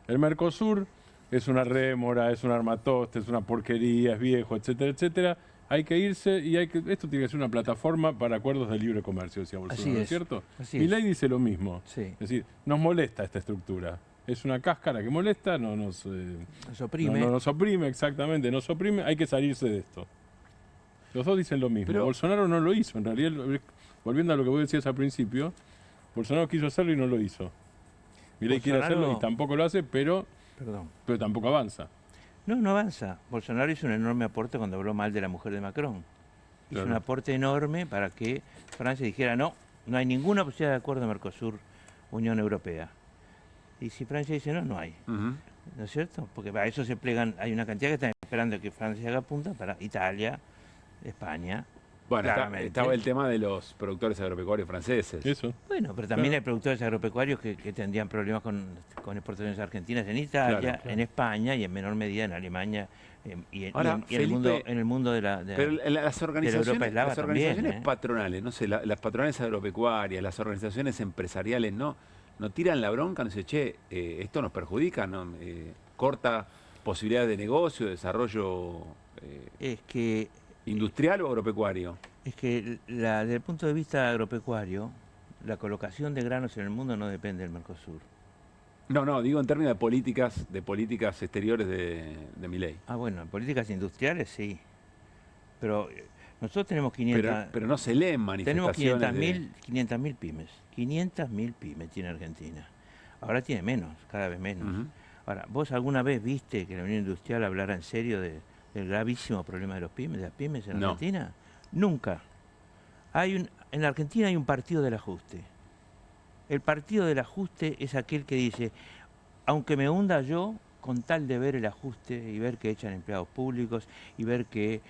el Mercosur es una rémora, es un armatoste, es una porquería, es viejo, etcétera, etcétera. Hay que irse y esto tiene que ser una plataforma para acuerdos de libre comercio, decía Bolsonaro, ¿no es cierto? Milei dice lo mismo. Sí. Es decir, nos molesta esta estructura. Es una cáscara que molesta, nos oprime. No nos oprime, exactamente, nos oprime, hay que salirse de esto. Los dos dicen lo mismo. Pero Bolsonaro no lo hizo, en realidad, volviendo a lo que vos decías al principio, Bolsonaro quiso hacerlo y no lo hizo. Milei quiere hacerlo y tampoco lo hace, pero tampoco avanza. No avanza. Bolsonaro hizo un enorme aporte cuando habló mal de la mujer de Macron. Hizo un aporte enorme para que Francia dijera no hay ninguna posibilidad de acuerdo Mercosur-Unión Europea. Y si Francia dice no hay. ¿No es cierto? Porque para eso se plegan, hay una cantidad que están esperando que Francia haga punta para Italia, España. Bueno, estaba el tema de los productores agropecuarios franceses. Eso. Bueno, pero también hay productores agropecuarios que tendrían problemas con exportaciones argentinas en Italia, en España y en menor medida en Alemania y en el mundo de la las organizaciones, Europa eslava las organizaciones también, patronales, no sé, las patronales agropecuarias, las organizaciones empresariales, no tiran la bronca, no sé, esto nos perjudica, ¿no? Corta posibilidades de negocio, de desarrollo industrial o agropecuario. Es que desde el punto de vista agropecuario, la colocación de granos en el mundo no depende del Mercosur. No, digo en términos de políticas exteriores de Milei. Bueno, en políticas industriales sí. Pero nosotros tenemos 500... Pero no se leen manifestaciones. Tenemos 500.000 pymes. 500.000 pymes tiene Argentina. Ahora tiene menos, cada vez menos. Ahora, ¿vos alguna vez viste que la Unión Industrial hablara en serio del gravísimo problema de las pymes en Argentina? Nunca. En la Argentina hay un partido del ajuste. El partido del ajuste es aquel que dice, aunque me hunda yo, con tal de ver el ajuste y ver que echan empleados públicos y ver que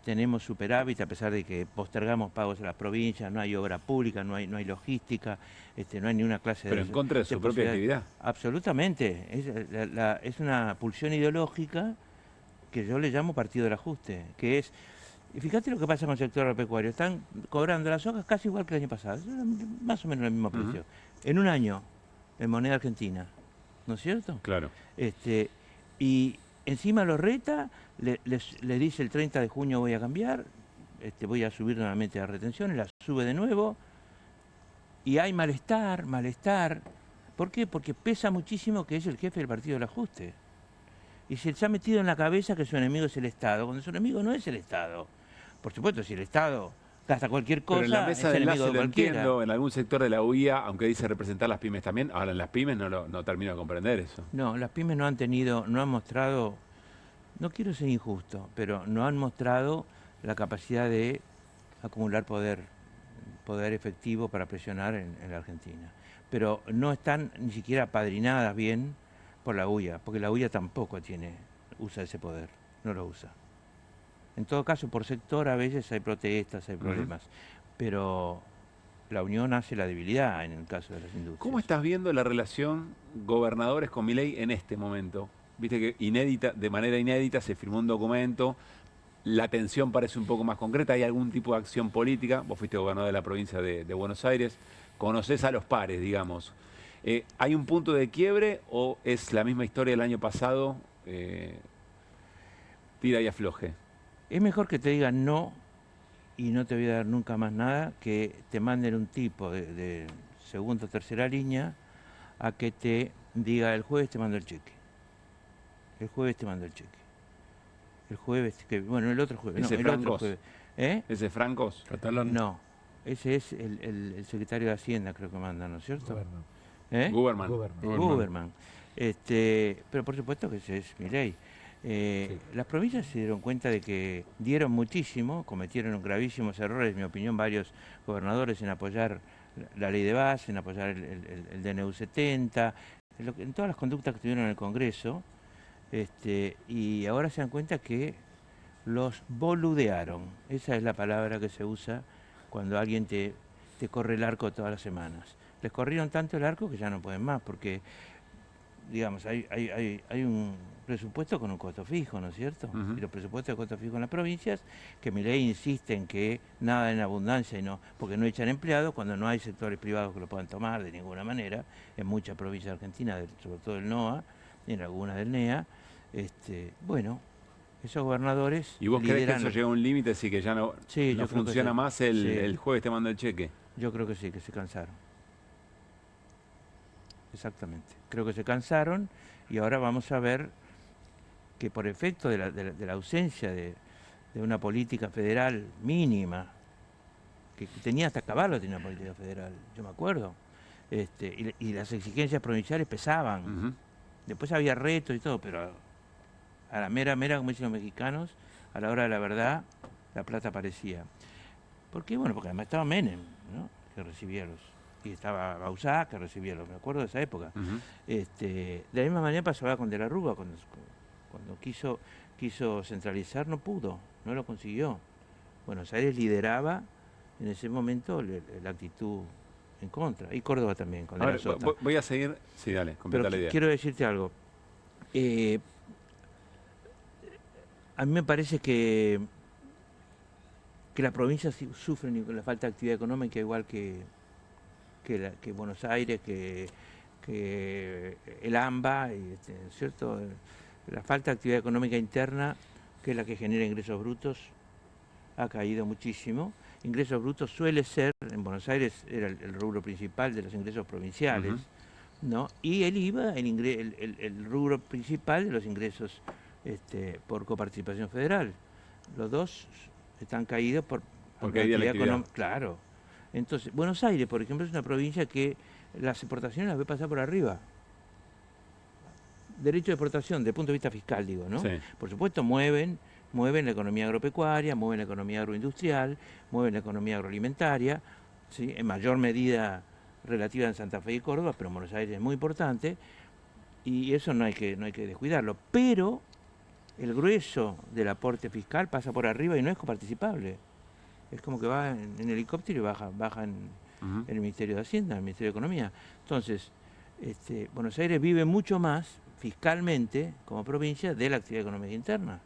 tenemos superávit a pesar de que postergamos pagos a las provincias, no hay obra pública, no hay logística, no hay ni una clase Pero en contra de su propia actividad. Absolutamente. Es una pulsión ideológica que yo le llamo partido del ajuste, que es... Y fíjate lo que pasa con el sector agropecuario. Están cobrando las hojas casi igual que el año pasado, más o menos el mismo precio. En un año, en moneda argentina. ¿No es cierto? Claro. Y encima lo reta, le dice el 30 de junio voy a cambiar, voy a subir nuevamente las retenciones, las sube de nuevo. Y hay malestar. ¿Por qué? Porque pesa muchísimo que es el jefe del partido del ajuste. Y se les ha metido en la cabeza que su enemigo es el Estado, cuando su enemigo no es el Estado. Por supuesto, si el Estado gasta cualquier cosa, pero en la mesa es de enemigo enlace de lo cualquiera. entiendo, en algún sector de la UIA, aunque dice representar las pymes también, ahora en las pymes no termino de comprender eso. No, las pymes no han mostrado, no quiero ser injusto, pero no han mostrado la capacidad de acumular poder efectivo para presionar en la Argentina. Pero no están ni siquiera apadrinadas bien por la UIA, porque la UIA tampoco usa ese poder, no lo usa. En todo caso, por sector a veces hay protestas, hay problemas, pero la unión hace la debilidad en el caso de las industrias. ¿Cómo estás viendo la relación gobernadores con Milei en este momento? Viste que de manera inédita se firmó un documento, la tensión parece un poco más concreta, hay algún tipo de acción política, vos fuiste gobernador de la provincia de Buenos Aires, conocés a los pares, digamos. ¿Hay un punto de quiebre o es la misma historia del año pasado, tira y afloje? Es mejor que te digan no y no te voy a dar nunca más nada, que te manden un tipo de segunda o tercera línea a que te diga el jueves te mando el cheque. El jueves te mando el cheque. El jueves, bueno, el otro jueves. ¿Ese no, el Francos? otro jueves. ¿Eh? ¿Ese Francos? Catalán. No, ese es el secretario de Hacienda, creo que manda, ¿no es cierto? Guberman. Guberman. Pero por supuesto que ese es Milei. Las provincias se dieron cuenta de que dieron muchísimo, cometieron gravísimos errores, en mi opinión, varios gobernadores en apoyar la ley de base, en apoyar el DNU 70, en todas las conductas que tuvieron en el Congreso, y ahora se dan cuenta que los boludearon. Esa es la palabra que se usa cuando alguien te corre el arco todas las semanas. Les corrieron tanto el arco que ya no pueden más, porque digamos, hay un presupuesto con un costo fijo, ¿no es cierto? Y los presupuestos de costo fijo en las provincias, que Milei insiste en que nada en abundancia, y no, porque no echan empleados cuando no hay sectores privados que lo puedan tomar de ninguna manera, en muchas provincias argentinas, sobre todo del NOA, y en algunas del NEA. Bueno, esos gobernadores ¿Y vos crees que lideran eso llega a un límite, así que ya no funciona sí. más el jueves te mando el cheque? Yo creo que sí, que se cansaron. Exactamente. Creo que se cansaron y ahora vamos a ver que por efecto de la ausencia de una política federal mínima, que tenía hasta Caballo tenía una política federal, yo me acuerdo, y las exigencias provinciales pesaban. Después había retos y todo, pero a la mera, como dicen los mexicanos, a la hora de la verdad, la plata aparecía. ¿Por qué? Bueno, porque además estaba Menem, ¿no?, que recibía y estaba Bauzá, que recibía me acuerdo de esa época. De la misma manera pasaba con De la Rúa, cuando quiso centralizar no pudo, no lo consiguió. Buenos Aires lideraba en ese momento la actitud en contra, y Córdoba también, con De la Sota. Voy a seguir, sí, dale, completa la idea. Quiero decirte algo. A mí me parece que las provincias sufren la falta de actividad económica igual que Buenos Aires, que el AMBA, ¿cierto? La falta de actividad económica interna, que es la que genera ingresos brutos, ha caído muchísimo. Ingresos brutos suele ser, en Buenos Aires era el rubro principal de los ingresos provinciales, ¿no? Y el IVA, el rubro principal de los ingresos por coparticipación federal. Los dos están caídos porque hay actividad económica. Claro. Entonces, Buenos Aires, por ejemplo, es una provincia que las exportaciones las ve pasar por arriba. Derecho de exportación, desde el punto de vista fiscal, digo, ¿no? Sí. Por supuesto, mueven la economía agropecuaria, mueven la economía agroindustrial, mueven la economía agroalimentaria, ¿sí?, en mayor medida relativa en Santa Fe y Córdoba, pero en Buenos Aires es muy importante, y eso no hay que descuidarlo. Pero el grueso del aporte fiscal pasa por arriba y no es coparticipable. Es como que va en helicóptero y baja en el Ministerio de Hacienda, en el Ministerio de Economía. Entonces, Buenos Aires vive mucho más fiscalmente como provincia de la actividad económica interna,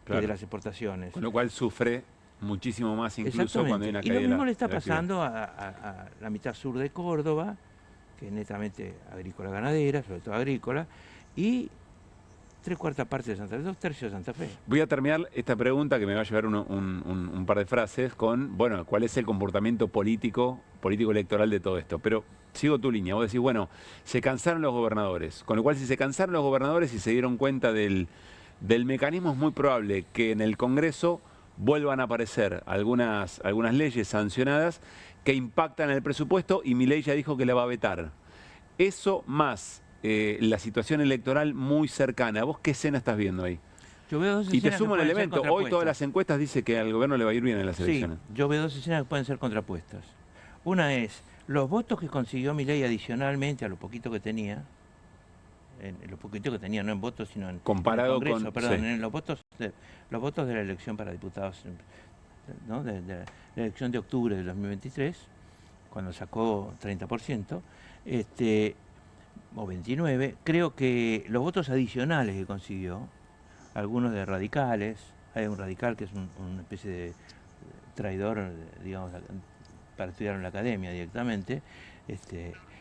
que de las exportaciones. Con lo cual sufre muchísimo más incluso cuando hay una caída. Y lo mismo le está pasando a la mitad sur de Córdoba, que es netamente agrícola ganadera, sobre todo agrícola, y 3/4 parte de Santa Fe, 2/3 de Santa Fe. Voy a terminar esta pregunta, que me va a llevar un par de frases, con, bueno, cuál es el comportamiento político electoral de todo esto. Pero sigo tu línea, vos decís, bueno, se cansaron los gobernadores, con lo cual si se cansaron los gobernadores y se dieron cuenta del mecanismo, es muy probable que en el Congreso vuelvan a aparecer algunas leyes sancionadas que impactan en el presupuesto y Milei ya dijo que la va a vetar. Eso más la situación electoral muy cercana. ¿Vos qué escena estás viendo ahí? Yo veo dos Y te escenas sumo que un pueden ser elemento. Hoy contrapuestas. todas las encuestas dicen que al gobierno le va a ir bien en las elecciones. Sí, yo veo dos escenas que pueden ser contrapuestas. Una es los votos que consiguió Milei adicionalmente a lo poquito que tenía, en lo poquito que tenía, no en votos, sino en Comparado el Congreso, con- perdón, sí. en los votos de la elección para diputados, ¿no? de la elección de octubre de 2023, cuando sacó 30%, o 29%, creo que los votos adicionales que consiguió, algunos de radicales, hay un radical que es una especie de traidor, digamos, para estudiar en la academia directamente.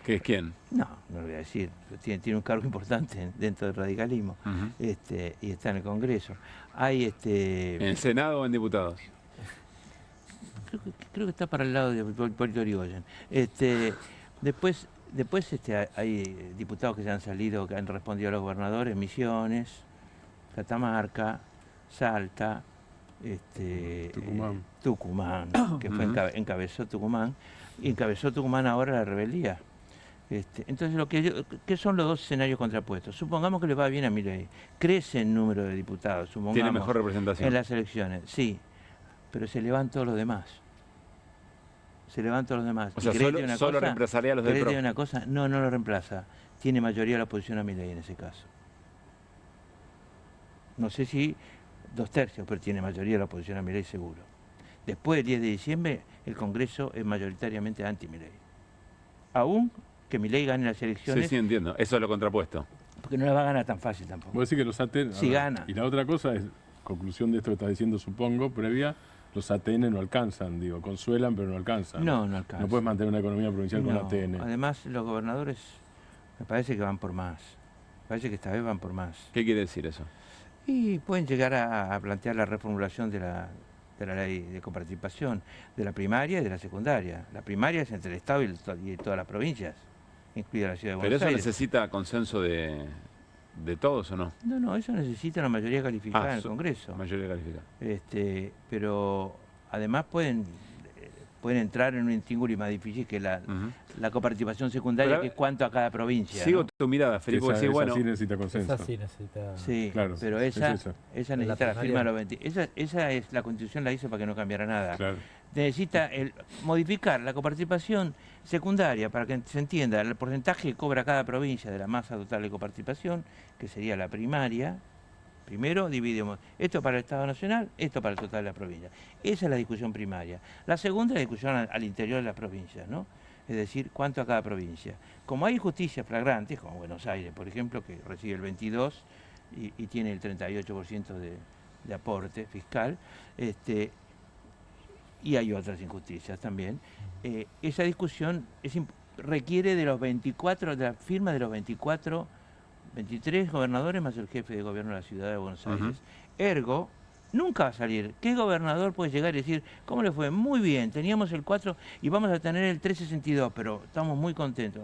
¿Qué es quién? No lo voy a decir, tiene un cargo importante dentro del radicalismo, Ujú. y está en el Congreso. Hay ¿En el Senado o en diputados? creo que está para el lado de Hipólito Yrigoyen. Después hay diputados que ya han salido, que han respondido a los gobernadores: Misiones, Catamarca, Salta, Tucumán, que fue encabezó Tucumán, y encabezó Tucumán ahora la rebeldía. Entonces, ¿qué son los dos escenarios contrapuestos? Supongamos que le va bien a Milei, crece el número de diputados, supongamos, Tiene mejor representación. en las elecciones, sí, pero se levantan todos los demás. Se levantan todos los demás. O sea, ¿Y crees que una solo cosa? reemplazaría a los del ¿Crees que PRO? una cosa? No lo reemplaza. Tiene mayoría la oposición a Milei en ese caso. No sé si 2/3, pero tiene mayoría la oposición a Milei seguro. Después del 10 de diciembre, el Congreso es mayoritariamente anti-Milei. Aún que Milei gane las elecciones, Sí, entiendo. Eso es lo contrapuesto. porque no la va a ganar tan fácil tampoco. Vos decís que los ATN... Si gana. Y la otra cosa es, conclusión de esto que estás diciendo, supongo, previa, los ATN no alcanzan, digo, consuelan pero no alcanzan. No alcanza. No puedes mantener una economía provincial con No, ATN. Además, los gobernadores me parece que van por más. Me parece que esta vez van por más. ¿Qué quiere decir eso? Y pueden llegar a plantear la reformulación de la ley de coparticipación, de la primaria y de la secundaria. La primaria es entre el Estado y todas las provincias, incluida la ciudad de ¿Pero Buenos eso Aires. necesita consenso de todos o no? No, eso necesita una mayoría calificada en el Congreso. Mayoría calificada. Pero además pueden entrar en un intríngulo más difícil que la coparticipación secundaria, Pero, que es cuánto a cada provincia. Sigo ¿no? tu mirada, Felipe. Esa Sí, bueno, sí necesita consenso. Esa sí necesita... Sí, Claro, pero es esa esa. necesita la firma de los 20. Esa es la Constitución, la hizo para que no cambiara nada. Claro. Necesita modificar la coparticipación secundaria para que se entienda el porcentaje que cobra cada provincia de la masa total de coparticipación, que sería la primaria. Primero dividimos esto para el Estado Nacional, esto para el total de la provincia. Esa es la discusión primaria. La segunda es la discusión al interior de las provincias, ¿no? Es decir, cuánto a cada provincia. Como hay injusticias flagrantes, como Buenos Aires, por ejemplo, que recibe el 22% y tiene el 38% de aporte fiscal, y hay otras injusticias también, esa discusión requiere de la firma de los 23 gobernadores más el jefe de gobierno de la ciudad de Buenos Aires. Ergo, nunca va a salir. ¿Qué gobernador puede llegar y decir, ¿cómo le fue? Muy bien, teníamos el 4 y vamos a tener el 362, pero estamos muy contentos?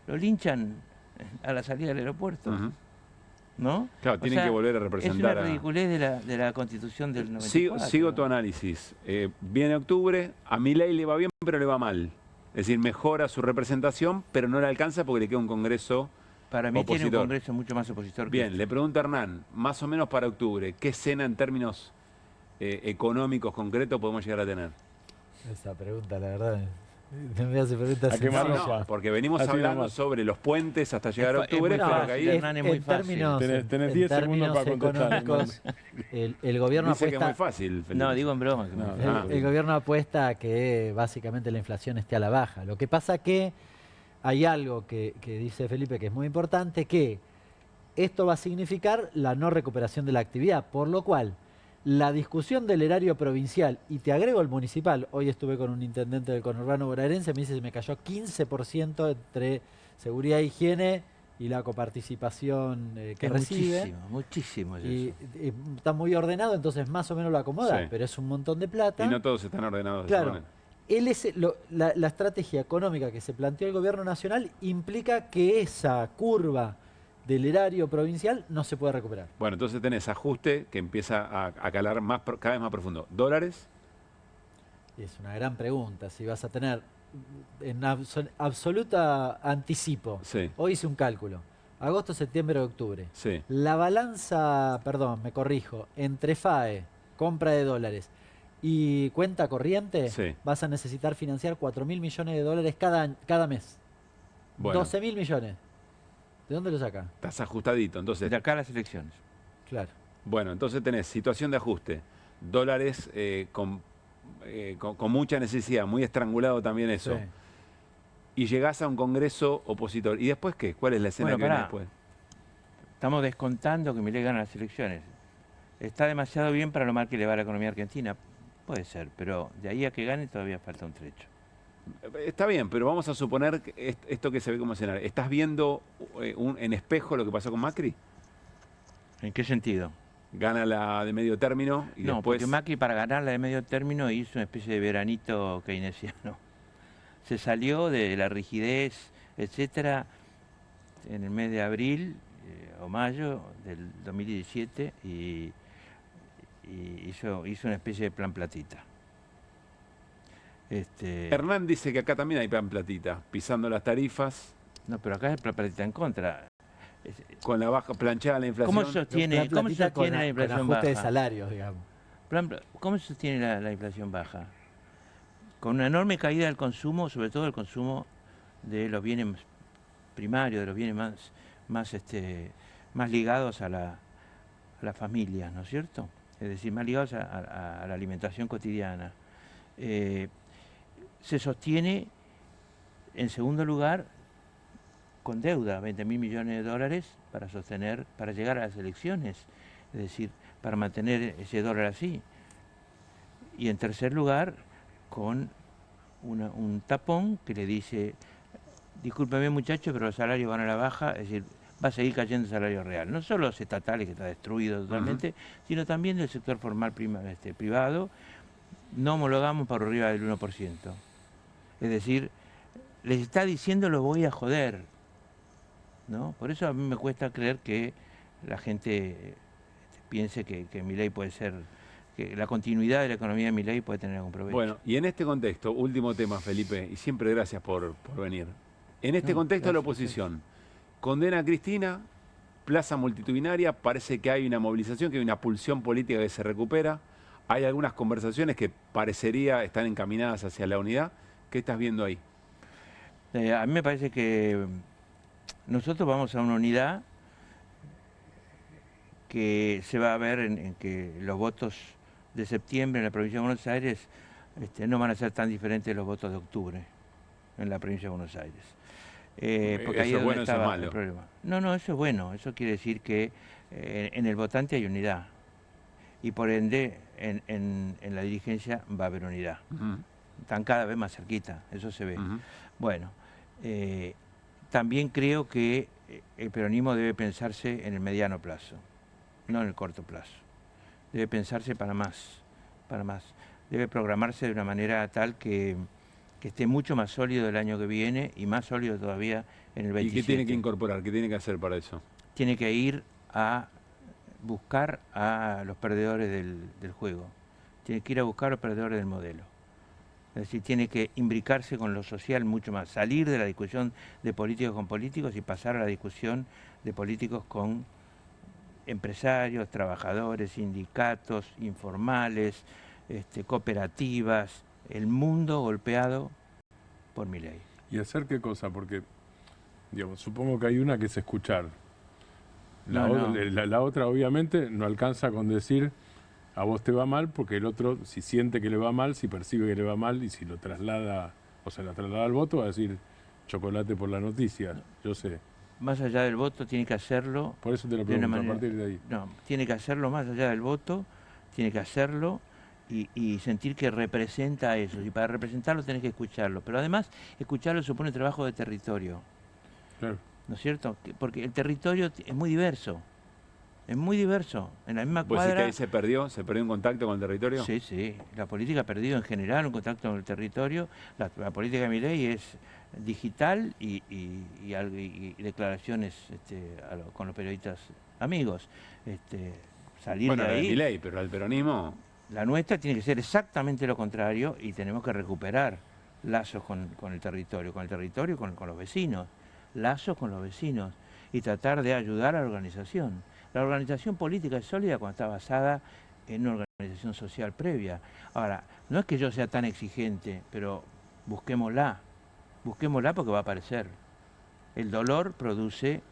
Lo linchan a la salida del aeropuerto. ¿No? Claro, tienen que volver a representar. Es una ridiculez de la Constitución del 94. Sigo tu análisis. Viene octubre, a Milei le va bien, pero le va mal. Es decir, mejora su representación, pero no le alcanza porque le queda un Congreso Para mí opositor. tiene un Congreso mucho más opositor. Bien, le pregunto a Hernán, más o menos para octubre, ¿qué escena en términos económicos concretos podemos llegar a tener? Esa pregunta, la verdad, me hace preguntas ¿A qué sencillas. No, porque venimos Así hablando nomás. sobre los puentes hasta llegar a Es octubre, muy pero fácil, que ahí Hernán, es muy en fácil. términos, Tenés en 10 segundos para términos contestar, económicos, el gobierno dice que es muy apuesta... fácil. Felipe. No, digo en broma. El gobierno apuesta a que básicamente la inflación esté a la baja. Lo que pasa que hay algo que dice Felipe que es muy importante, que esto va a significar la no recuperación de la actividad, por lo cual la discusión del erario provincial, y te agrego el municipal, hoy estuve con un intendente del conurbano bonaerense, me dice que me cayó 15% entre seguridad e higiene y la coparticipación que Es recibe. muchísimo es Y, eso. y está muy ordenado, entonces más o menos lo acomoda, Sí. pero es un montón de plata. Y no todos están ordenados de Claro. esa manera. la estrategia económica que se planteó el gobierno nacional implica que esa curva del erario provincial no se puede recuperar. Bueno, entonces tenés ajuste que empieza a calar cada vez más profundo. ¿Dólares? Es una gran pregunta. Si vas a tener en absoluta anticipo. Sí. Hoy hice un cálculo. Agosto, septiembre, octubre. Sí. La balanza, perdón, me corrijo, entre FAE, compra de dólares, y cuenta corriente, Sí. vas a necesitar financiar 4.000 millones de dólares cada mes. Bueno. 12.000 millones. ¿De dónde lo saca? Estás ajustadito, entonces. De acá a las elecciones. Claro. Bueno, entonces tenés situación de ajuste, dólares con mucha necesidad, muy estrangulado también eso. Sí. Y llegás a un congreso opositor. ¿Y después qué? ¿Cuál es la escena que viene después? Estamos descontando que Milei gana las elecciones. ¿Está demasiado bien para lo mal que le va a la economía argentina? Puede ser, pero de ahí a que gane todavía falta un trecho. Está bien, pero vamos a suponer que esto que se ve como escenario. ¿Estás viendo en espejo lo que pasó con Macri? ¿En qué sentido? Gana la de medio término y no, después... porque Macri para ganar la de medio término hizo una especie de veranito keynesiano. Se salió de la rigidez, etcétera, en el mes de abril o mayo del 2017 y hizo una especie de plan platita. Hernán dice que acá también hay plan platita, pisando las tarifas. No, pero acá es plan platita en contra. Con la baja planchada la inflación. ¿Cómo sostiene la inflación con baja? ajuste de salarios, digamos. ¿Cómo se sostiene la inflación baja? Con una enorme caída del consumo, sobre todo el consumo de los bienes primarios, de los bienes más ligados a la familia, ¿no es cierto? Es decir, más ligados a la alimentación cotidiana. Se sostiene, en segundo lugar, con deuda, 20.000 millones de dólares para llegar a las elecciones, es decir, para mantener ese dólar así. Y en tercer lugar, con un tapón que le dice, discúlpeme muchacho, pero los salarios van a la baja, es decir, va a seguir cayendo el salario real. No solo los estatales, que está destruido totalmente, sino también del sector formal privado. No homologamos por arriba del 1%. Es decir, les está diciendo lo voy a joder, ¿no? Por eso a mí me cuesta creer que la gente piense que Milei puede ser, que la continuidad de la economía de Milei puede tener algún provecho. Bueno, y en este contexto, último tema, Felipe, y siempre gracias por venir. En este contexto la oposición condena a Cristina, plaza multitudinaria, parece que hay una movilización, que hay una pulsión política que se recupera. Hay algunas conversaciones que parecería están encaminadas hacia la unidad. ¿Qué estás viendo ahí? A mí me parece que nosotros vamos a una unidad que se va a ver en que los votos de septiembre en la provincia de Buenos Aires no van a ser tan diferentes de los votos de octubre en la provincia de Buenos Aires. Porque ahí ¿Eso es es bueno o donde eso es estaba malo? el problema. No, eso es bueno. Eso quiere decir que en el votante hay unidad. Y por ende, en la dirigencia va a haber unidad. Están cada vez más cerquita, eso se ve. Bueno, también creo que el peronismo debe pensarse en el mediano plazo, no en el corto plazo. Debe pensarse para más. Debe programarse de una manera tal que esté mucho más sólido el año que viene y más sólido todavía en el 27. ¿Y qué tiene que incorporar? ¿Qué tiene que hacer para eso? Tiene que ir a buscar a los perdedores del juego. Tiene que ir a buscar a los perdedores del modelo. Es decir, tiene que imbricarse con lo social mucho más, salir de la discusión de políticos con políticos y pasar a la discusión de políticos con empresarios, trabajadores, sindicatos, informales, cooperativas, el mundo golpeado por Milei. ¿Y hacer qué cosa? Porque, digamos, supongo que hay una que es escuchar. La otra, obviamente, no alcanza con decir a vos te va mal, porque el otro, si siente que le va mal, si percibe que le va mal y si lo traslada, o se la traslada al voto, va a decir chocolate por la noticia, yo sé. Más allá del voto tiene que hacerlo. Por eso te lo pregunto, a partir de ahí. No, tiene que hacerlo más allá del voto, tiene que hacerlo y sentir que representa eso. Y para representarlo tenés que escucharlo. Pero además, escucharlo supone trabajo de territorio. Claro. ¿No es cierto? Porque el territorio es muy diverso. Es muy diverso. En la misma ¿Vos decís que cuadra... ahí se perdió un contacto con el territorio? Sí, sí. La política ha perdido en general un contacto con el territorio. La política de Milei es digital y declaraciones con los periodistas amigos. Salir Bueno, de ahí... Milei, pero al peronismo... La nuestra tiene que ser exactamente lo contrario y tenemos que recuperar lazos con el territorio y con los vecinos. Lazos con los vecinos y tratar de ayudar a la organización. La organización política es sólida cuando está basada en una organización social previa. Ahora, no es que yo sea tan exigente, pero busquémosla porque va a aparecer. El dolor produce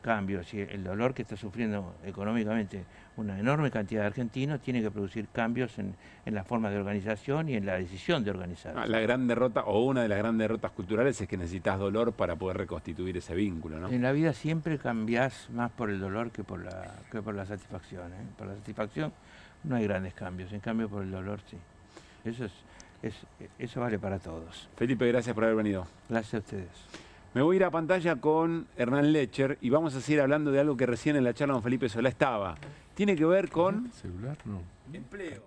cambios y el dolor que está sufriendo económicamente una enorme cantidad de argentinos tiene que producir cambios en la forma de organización y en la decisión de organizar. La gran derrota, o una de las grandes derrotas culturales, es que necesitas dolor para poder reconstituir ese vínculo, ¿no? En la vida siempre cambiás más por el dolor que por la satisfacción, ¿eh? Por la satisfacción no hay grandes cambios, en cambio por el dolor sí. Eso vale para todos. Felipe, gracias por haber venido. Gracias a ustedes. Me voy a ir a pantalla con Hernán Lecher y vamos a seguir hablando de algo que recién en la charla con Felipe Solá estaba. Tiene que ver con... ¿Celular? No. Empleo.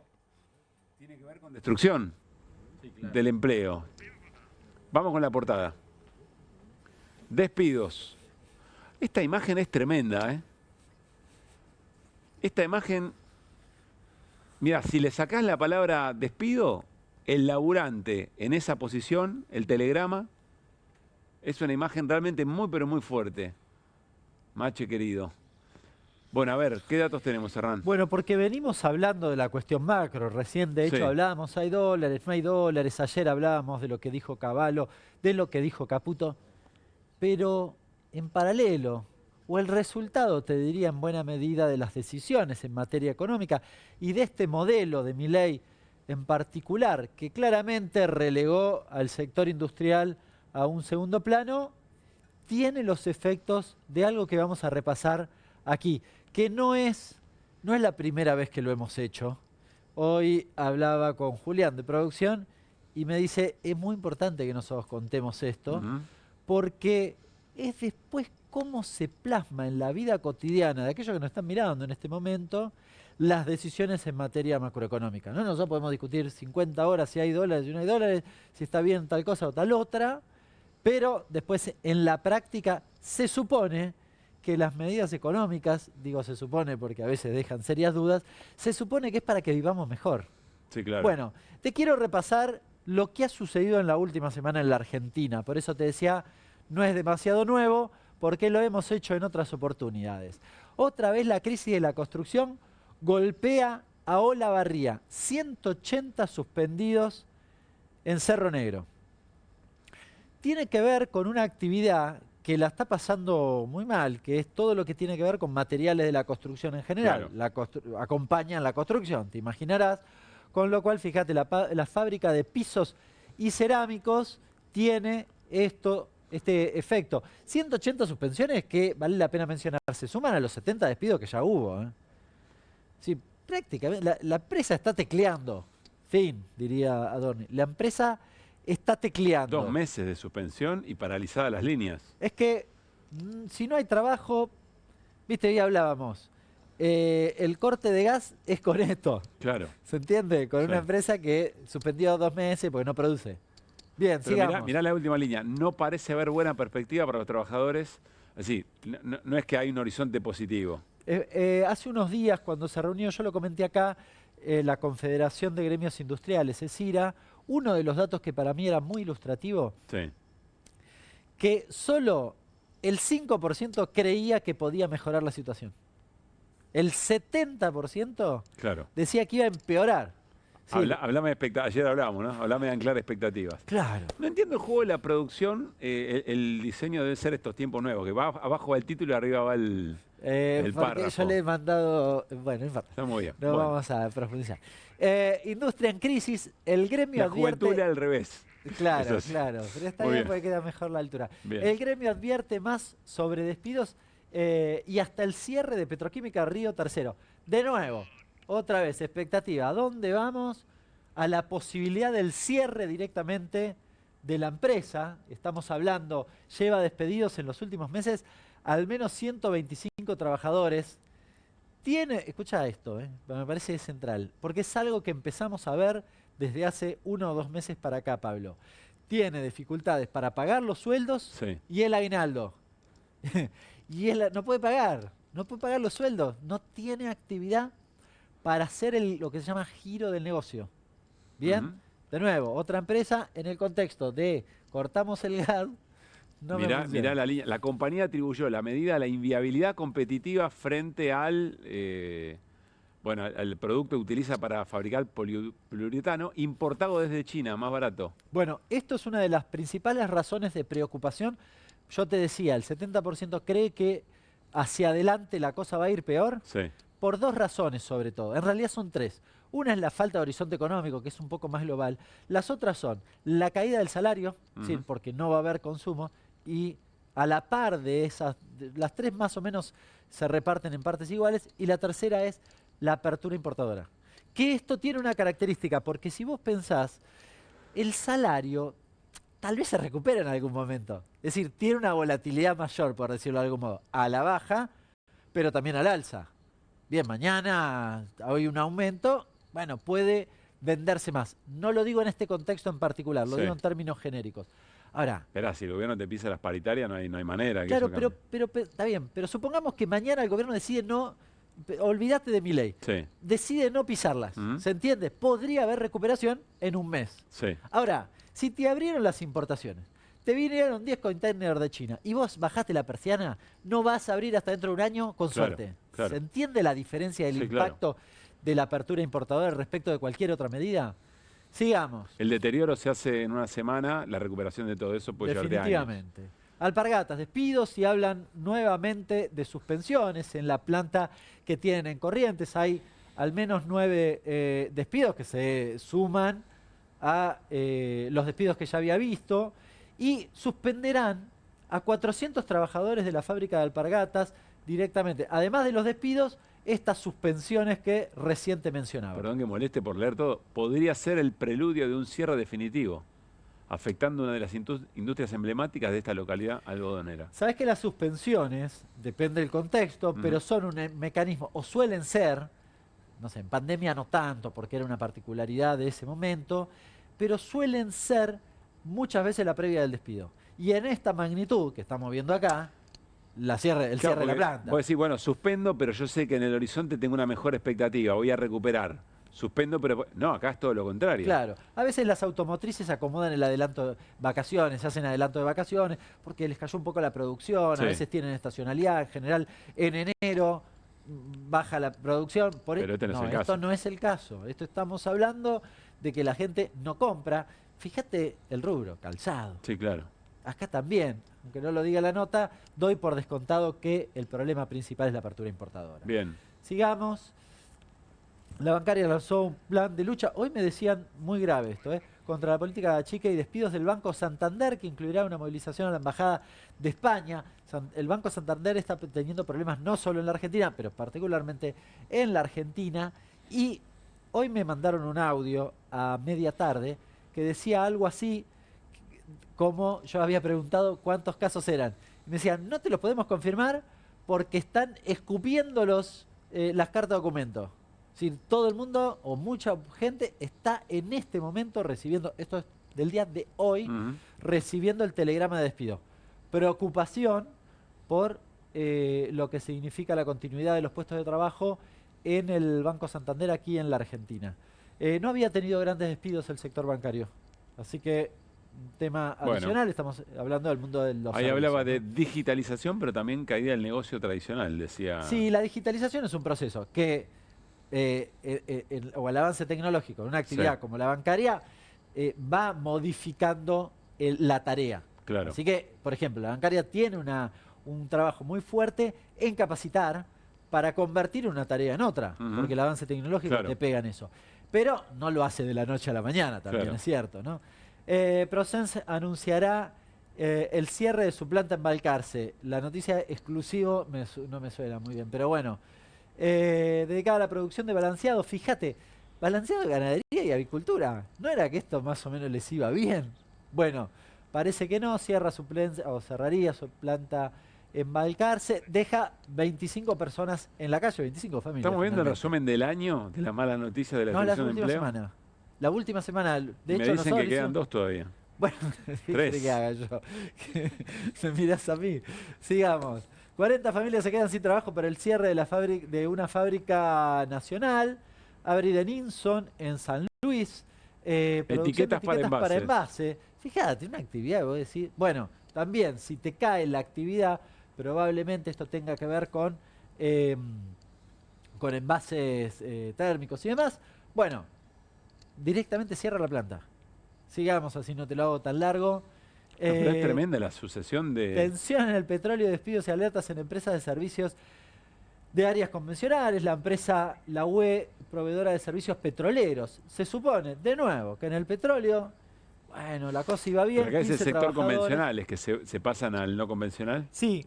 Tiene que ver con destrucción del empleo. Vamos con la portada. Despidos. Esta imagen es tremenda, ¿eh? Esta imagen... Mira, si le sacás la palabra despido, el laburante en esa posición, el telegrama, es una imagen realmente muy, pero muy fuerte. Mache querido. Bueno, a ver, ¿qué datos tenemos, Hernán? Bueno, porque venimos hablando de la cuestión macro. Recién, de hecho, Sí. hablábamos, hay dólares, no hay dólares. Ayer hablábamos de lo que dijo Cavallo, de lo que dijo Caputo. Pero en paralelo, o el resultado, te diría, en buena medida, de las decisiones en materia económica y de este modelo de Milei en particular, que claramente relegó al sector industrial a un segundo plano, tiene los efectos de algo que vamos a repasar aquí, que no es la primera vez que lo hemos hecho. Hoy hablaba con Julián de producción y me dice, es muy importante que nosotros contemos esto, porque es después cómo se plasma en la vida cotidiana de aquellos que nos están mirando en este momento las decisiones en materia macroeconómica, ¿no? Nosotros podemos discutir 50 horas si hay dólares y no hay dólares, si está bien tal cosa o tal otra, pero después en la práctica se supone que las medidas económicas, digo se supone porque a veces dejan serias dudas, se supone que es para que vivamos mejor. Sí, claro. Bueno, te quiero repasar lo que ha sucedido en la última semana en la Argentina. Por eso te decía, no es demasiado nuevo, porque lo hemos hecho en otras oportunidades. Otra vez la crisis de la construcción golpea a Olavarría. 180 suspendidos en Cerro Negro. Tiene que ver con una actividad que la está pasando muy mal, que es todo lo que tiene que ver con materiales de la construcción en general. Acompañan la construcción, te imaginarás. Con lo cual, fíjate, la fábrica de pisos y cerámicos tiene este efecto. 180 suspensiones que, vale la pena mencionar, se suman a los 70 despidos que ya hubo. Sí, prácticamente, la empresa está tecleando. Fin, diría Adorni. La empresa está tecleando. 2 meses de suspensión y paralizadas las líneas. Es que si no hay trabajo, viste, hoy hablábamos, el corte de gas es con esto. Claro. ¿Se entiende? Con una empresa que suspendió 2 meses porque no produce. Bien, pero sigamos. mirá la última línea. No parece haber buena perspectiva para los trabajadores. Así, no es que hay un horizonte positivo. Hace unos días, cuando se reunió, yo lo comenté acá, la Confederación de Gremios Industriales, ESIRA, uno de los datos que para mí era muy ilustrativo, que solo el 5% creía que podía mejorar la situación. El 70% decía que iba a empeorar. Sí. Hablame de expectativas. Ayer hablábamos, ¿no? Hablame de anclar expectativas. Claro. No entiendo el juego de la producción. El diseño debe ser estos tiempos nuevos, que abajo va el título y arriba va el párrafo. Yo le he mandado... Bueno, está muy bien. No vamos a profundizar. Industria en crisis, el gremio la advierte... juventud era al revés. Claro, claro. Pero está bien porque queda mejor la altura. Bien. El gremio advierte más sobre despidos y hasta el cierre de Petroquímica Río Tercero. De nuevo, otra vez, expectativa. ¿A dónde vamos? A la posibilidad del cierre directamente de la empresa. Estamos hablando, lleva despedidos en los últimos meses al menos 125 trabajadores. escucha esto, me parece central, porque es algo que empezamos a ver desde hace 1 o 2 meses para acá, Pablo. Tiene dificultades para pagar los sueldos y el aguinaldo. Y él no puede pagar los sueldos, no tiene actividad para hacer lo que se llama giro del negocio. ¿Bien? De nuevo, otra empresa en el contexto de cortamos el gas. Mirá la línea. La compañía atribuyó la medida a la inviabilidad competitiva frente al producto que utiliza para fabricar poliuretano importado desde China, más barato. Bueno, esto es una de las principales razones de preocupación. Yo te decía, el 70% cree que hacia adelante la cosa va a ir peor. Sí. Por 2 razones sobre todo. En realidad son 3. Una es la falta de horizonte económico, que es un poco más global. Las otras son la caída del salario, ¿sí? Porque no va a haber consumo. Y a la par de esas, las 3 más o menos se reparten en partes iguales. Y la tercera es la apertura importadora. Que esto tiene una característica, porque si vos pensás, el salario tal vez se recupera en algún momento. Es decir, tiene una volatilidad mayor, por decirlo de algún modo, a la baja, pero también al alza. Bien, mañana hay un aumento, bueno, puede venderse más. No lo digo en este contexto en particular, lo digo en términos genéricos. Ahora... Esperá, si el gobierno te pisa las paritarias, no hay manera. Claro, pero está bien, pero supongamos que mañana el gobierno decide no... Olvídate de mi ley. Sí. Decide no pisarlas. ¿Se entiende? Podría haber recuperación en un mes. Sí. Ahora, si te abrieron las importaciones, te vinieron 10 containers de China y vos bajaste la persiana, no vas a abrir hasta dentro de un año con suerte. Claro. ¿Se entiende la diferencia del impacto de la apertura importadora respecto de cualquier otra medida? Sigamos. El deterioro se hace en una semana, la recuperación de todo eso puede llevar de años. Definitivamente. Alpargatas, despidos y hablan nuevamente de suspensiones en la planta que tienen en Corrientes. Hay al menos 9 despidos que se suman a los despidos que ya había visto y suspenderán a 400 trabajadores de la fábrica de alpargatas directamente. Además de los despidos, estas suspensiones que recién te mencionaba. Perdón que moleste por leer todo. Podría ser el preludio de un cierre definitivo, afectando una de las industrias emblemáticas de esta localidad algodonera. Sabes que las suspensiones, depende del contexto, pero son un mecanismo, o suelen ser, no sé, en pandemia no tanto, porque era una particularidad de ese momento, pero suelen ser muchas veces la previa del despido. Y en esta magnitud que estamos viendo acá, el cierre de la planta. Vos decís, bueno, suspendo, pero yo sé que en el horizonte tengo una mejor expectativa, voy a recuperar. Suspendo, pero no, acá es todo lo contrario. Claro, a veces las automotrices acomodan el adelanto de vacaciones, hacen adelanto de vacaciones, porque les cayó un poco la producción, a veces tienen estacionalidad, en general en enero baja la producción. Pero este no es el caso. Esto no es el caso, esto estamos hablando de que la gente no compra. Fíjate el rubro, calzado. Sí, claro. Acá también, aunque no lo diga la nota, doy por descontado que el problema principal es la apertura importadora. Bien. Sigamos. La bancaria lanzó un plan de lucha, hoy me decían muy grave esto, contra la política de chica y despidos del Banco Santander, que incluirá una movilización a la Embajada de España. El Banco Santander está teniendo problemas no solo en la Argentina, pero particularmente en la Argentina. Y hoy me mandaron un audio a media tarde que decía algo así como yo había preguntado cuántos casos eran. Y me decían, no te los podemos confirmar porque están escupiendo las cartas de documento. Es decir, todo el mundo o mucha gente está en este momento recibiendo, esto es del día de hoy, recibiendo el telegrama de despido. Preocupación por lo que significa la continuidad de los puestos de trabajo en el Banco Santander aquí en la Argentina. No había tenido grandes despidos el sector bancario, así que un tema adicional, estamos hablando del mundo de los Ahí servicios, hablaba de digitalización, pero también caída del negocio tradicional, decía. Sí, la digitalización es un proceso que, o el avance tecnológico en una actividad como la bancaria, va modificando la tarea. Claro. Así que, por ejemplo, la bancaria tiene un trabajo muy fuerte en capacitar para convertir una tarea en otra, porque el avance tecnológico te pega en eso. Pero no lo hace de la noche a la mañana, también es cierto, ¿no? Procens anunciará el cierre de su planta en Balcarce. La noticia exclusivo no me suena muy bien, pero bueno. Dedicada a la producción de balanceado. Fíjate, balanceado de ganadería y avicultura. ¿No era que esto más o menos les iba bien? Bueno, parece que no. Cerraría su planta embalcarse, deja 25 personas en la calle, 25 familias. Estamos viendo el finalmente. resumen del año de la mala noticia de la No, la destrucción de última empleo. semana. La última semana, de Me hecho, dicen nosotros que quedan hicimos- 2 todavía. Bueno, ¿qué 3. quiere que haga yo? Me mirás a mí. Sigamos. 40 familias se quedan sin trabajo por el cierre de una fábrica nacional. Abrir en Inson, en San Luis. Producción de Etiquetas para envase. Fíjate, una actividad, vos decís. Bueno, también, si te cae la actividad, probablemente esto tenga que ver con envases térmicos y demás. Bueno, directamente cierra la planta. Sigamos, así no te lo hago tan largo. Pero es tremenda la sucesión de... Tensión en el petróleo, despidos y alertas en empresas de servicios de áreas convencionales. La empresa, la UE, proveedora de servicios petroleros. Se supone, de nuevo, que en el petróleo, bueno, la cosa iba bien. Pero acá es el 15 sector trabajadores. convencional, es que se pasan al no convencional. Sí,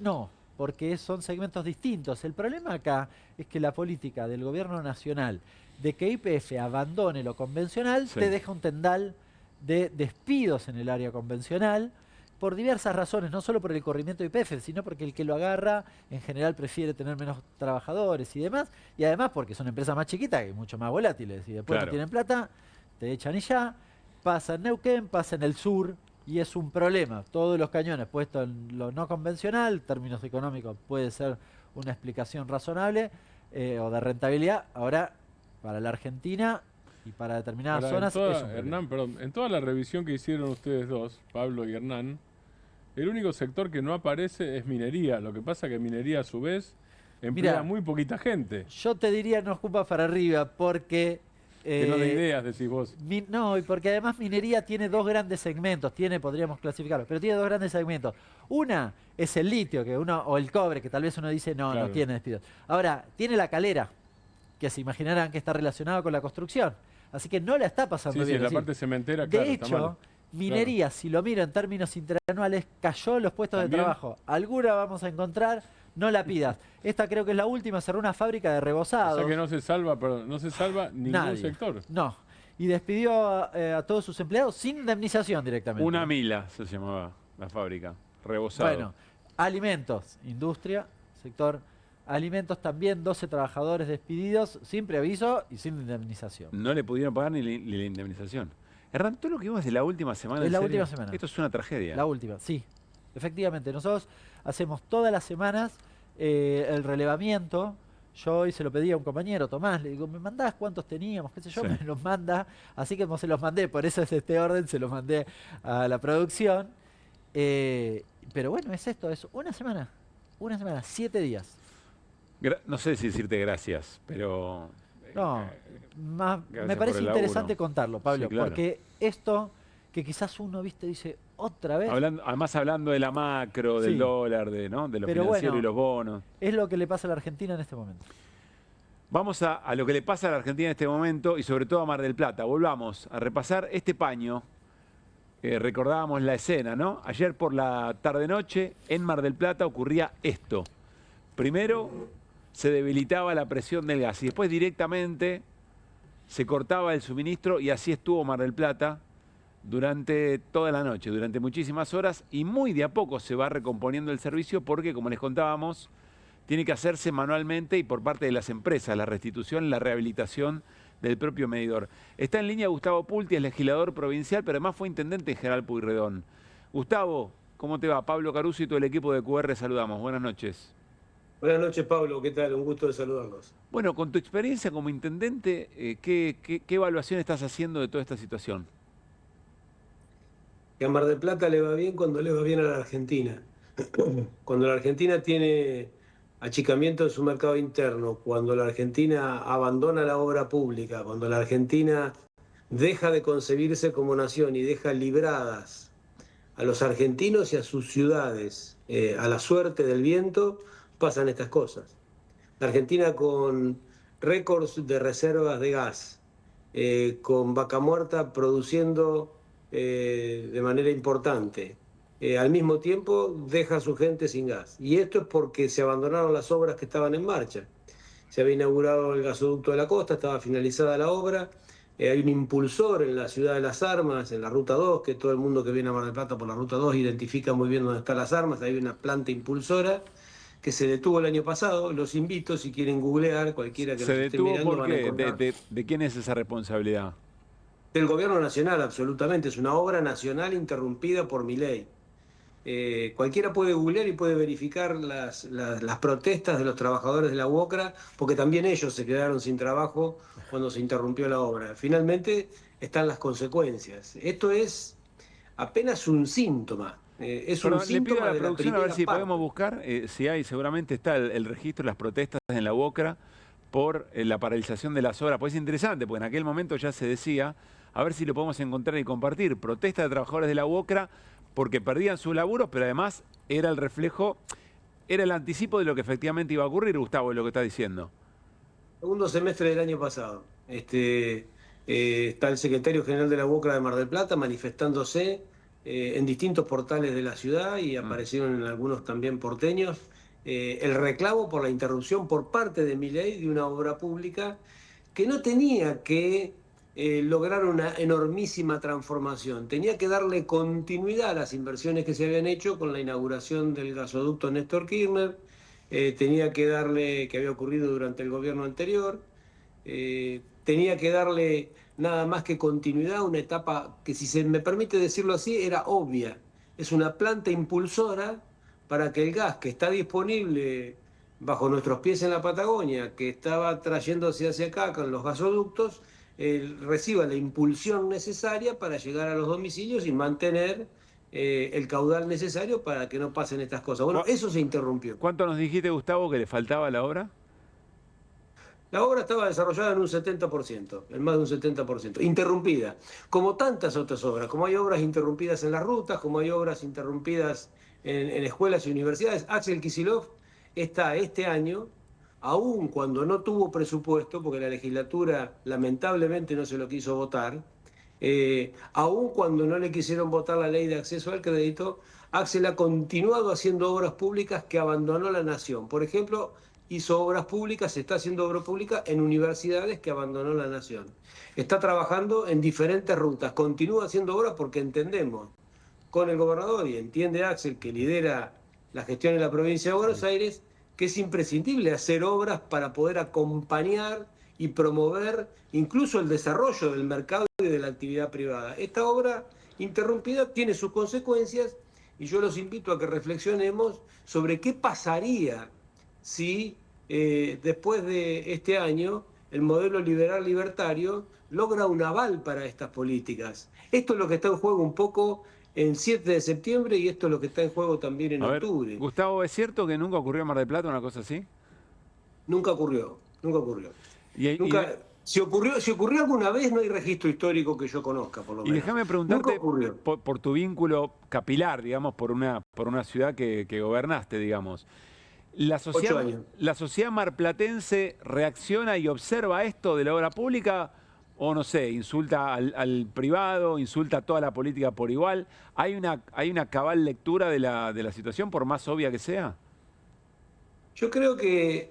no, porque son segmentos distintos. El problema acá es que la política del gobierno nacional de que YPF abandone lo convencional Sí. te deja un tendal de despidos en el área convencional por diversas razones, no solo por el corrimiento de YPF, sino porque el que lo agarra en general prefiere tener menos trabajadores y demás, y además porque son empresas más chiquitas y mucho más volátiles, y después Claro. no tienen plata, te echan y ya, pasa en Neuquén, pasa en el sur, y es un problema. Todos los cañones puestos en lo no convencional, términos económicos puede ser una explicación razonable, o de rentabilidad. Ahora, para la Argentina y para determinadas Ahora, zonas es un problema. Hernán, perdón, en toda la revisión que hicieron ustedes dos, Pablo y Hernán, el único sector que no aparece es minería. Lo que pasa es que minería, a su vez, emplea Mirá, muy poquita gente. Yo te diría no ocupa para arriba porque... Que no de ideas, decís vos. No, y porque además minería tiene dos grandes segmentos, podríamos clasificarlo, pero tiene dos grandes segmentos. Una es el litio, o el cobre, que tal vez uno dice no Claro. tiene despidos. Ahora, tiene la calera, que se imaginarán que está relacionado con la construcción. Así que no la está pasando Sí, sí, bien. en la es decir, parte cementera, de claro, está hecho, mal. minería, si lo miro en términos interanuales, cayó en los puestos ¿También? de trabajo. Alguna vamos a encontrar, no la pidas. Esta creo que es la última, cerró una fábrica de O rebozados. sea que no se salva ningún Nadie. sector. No. Y despidió a todos sus empleados sin indemnización directamente. Una Mila se llamaba la fábrica, rebosado. Bueno, alimentos, industria, sector alimentos también, 12 trabajadores despedidos sin preaviso y sin indemnización. No le pudieron pagar ni la indemnización. Hernán, todo lo que vimos de la última semana. Es ¿en la serio? última semana. Esto es una tragedia. La última, sí. Efectivamente, nosotros hacemos todas las semanas el relevamiento. Yo hoy se lo pedí a un compañero, Tomás, le digo, ¿me mandás cuántos teníamos? ¿Qué sé yo? Sí. Me los manda, así que no se los mandé, por eso es este orden, se los mandé a la producción. Pero bueno, es esto, es una semana, 7 días. No sé si decirte gracias, pero... No, gracias me por parece el laburo. interesante contarlo, Pablo, Sí, claro. porque esto que quizás uno, viste, dice otra vez, Además hablando de la macro, del Sí. dólar, de lo Pero financiero bueno, y los bonos. es lo que le pasa a la Argentina en este momento. Vamos a lo que le pasa a la Argentina en este momento y sobre todo a Mar del Plata. Volvamos a repasar este paño. Recordábamos la escena, ¿no? Ayer por la tarde-noche en Mar del Plata ocurría esto. Primero se debilitaba la presión del gas y después directamente se cortaba el suministro y así estuvo Mar del Plata durante toda la noche, durante muchísimas horas y muy de a poco se va recomponiendo el servicio porque, como les contábamos, tiene que hacerse manualmente y por parte de las empresas, la restitución, la rehabilitación del propio medidor. Está en línea Gustavo Pulti, es legislador provincial, pero además fue intendente en General Pueyrredón. Gustavo, ¿cómo te va? Pablo Caruso y todo el equipo de QR saludamos. Buenas noches. Buenas noches, Pablo. ¿Qué tal? Un gusto de saludarlos. Bueno, con tu experiencia como intendente, ¿qué evaluación estás haciendo de toda esta situación? Que a Mar del Plata le va bien cuando le va bien a la Argentina. Cuando la Argentina tiene achicamiento en su mercado interno, cuando la Argentina abandona la obra pública, cuando la Argentina deja de concebirse como nación y deja libradas a los argentinos y a sus ciudades a la suerte del viento, pasan estas cosas. La Argentina con récords de reservas de gas, con Vaca Muerta produciendo de manera importante. Al mismo tiempo deja a su gente sin gas. Y esto es porque se abandonaron las obras que estaban en marcha. Se había inaugurado el gasoducto de la costa, estaba finalizada la obra, Hay un impulsor en la ciudad de Las Armas, en la Ruta 2, que todo el mundo que viene a Mar del Plata por la Ruta 2 identifica muy bien dónde están Las Armas. Hay una planta impulsora que se detuvo el año pasado. Los invito, si quieren googlear, cualquiera que ¿Se nos esté detuvo mirando, por van a qué? encontrar. ¿De quién es esa responsabilidad? Del gobierno nacional, absolutamente. Es una obra nacional interrumpida por Milei. Cualquiera puede googlear y puede verificar las protestas de los trabajadores de la UOCRA, porque también ellos se quedaron sin trabajo cuando se interrumpió la obra. Finalmente están las consecuencias. Esto es apenas un síntoma. Es un Le pido síntoma a la de la producción a ver primera si parte. podemos buscar, si hay, seguramente está el registro de las protestas en la UOCRA por la paralización de las obras. Pues es interesante, porque en aquel momento ya se decía, a ver si lo podemos encontrar y compartir, protesta de trabajadores de la UOCRA porque perdían sus laburos, pero además era el reflejo, era el anticipo de lo que efectivamente iba a ocurrir, Gustavo, es lo que está diciendo. Segundo semestre del año pasado. Está el secretario general de la UOCRA de Mar del Plata manifestándose en distintos portales de la ciudad y aparecieron en algunos también porteños. El reclamo por la interrupción por parte de Milei de una obra pública que no tenía que lograr una enormísima transformación, tenía que darle continuidad a las inversiones que se habían hecho con la inauguración del gasoducto Néstor Kirchner, tenía que darle, que había ocurrido durante el gobierno anterior, tenía que darle nada más que continuidad a una etapa que, si se me permite decirlo así, era obvia. Es una planta impulsora para que el gas que está disponible bajo nuestros pies en la Patagonia, que estaba trayéndose hacia acá con los gasoductos, reciba la impulsión necesaria para llegar a los domicilios y mantener el caudal necesario para que no pasen estas cosas. Bueno, eso se interrumpió. ¿Cuánto nos dijiste, Gustavo, que le faltaba a la obra? La obra estaba desarrollada en un 70%, en más de un 70%, interrumpida, como tantas otras obras, como hay obras interrumpidas en las rutas, como hay obras interrumpidas en escuelas y universidades. Axel Kicillof está este año, aun cuando no tuvo presupuesto, porque la legislatura lamentablemente no se lo quiso votar, aun cuando no le quisieron votar la ley de acceso al crédito, Axel ha continuado haciendo obras públicas que abandonó la nación. Por ejemplo, hizo obras públicas, está haciendo obra pública en universidades que abandonó la nación. Está trabajando en diferentes rutas, continúa haciendo obras porque entendemos con el gobernador, y entiende Axel, que lidera la gestión en la provincia de Buenos Aires, que es imprescindible hacer obras para poder acompañar y promover incluso el desarrollo del mercado y de la actividad privada. Esta obra interrumpida tiene sus consecuencias y yo los invito a que reflexionemos sobre qué pasaría si después de este año el modelo liberal libertario logra un aval para estas políticas. Esto es lo que está en juego un poco en 7 de septiembre y esto es lo que está en juego también en octubre. Gustavo, ¿es cierto que nunca ocurrió en Mar del Plata una cosa así? Nunca ocurrió, nunca ocurrió. Nunca, si ocurrió alguna vez, no hay registro histórico que yo conozca, por lo menos. Y déjame preguntarte por tu vínculo capilar, digamos, por una ciudad que gobernaste, digamos. 8 años. ¿La sociedad marplatense reacciona y observa esto de la obra pública? O no sé, insulta al privado, insulta a toda la política por igual. ¿Hay una cabal lectura de la situación, por más obvia que sea? Yo creo que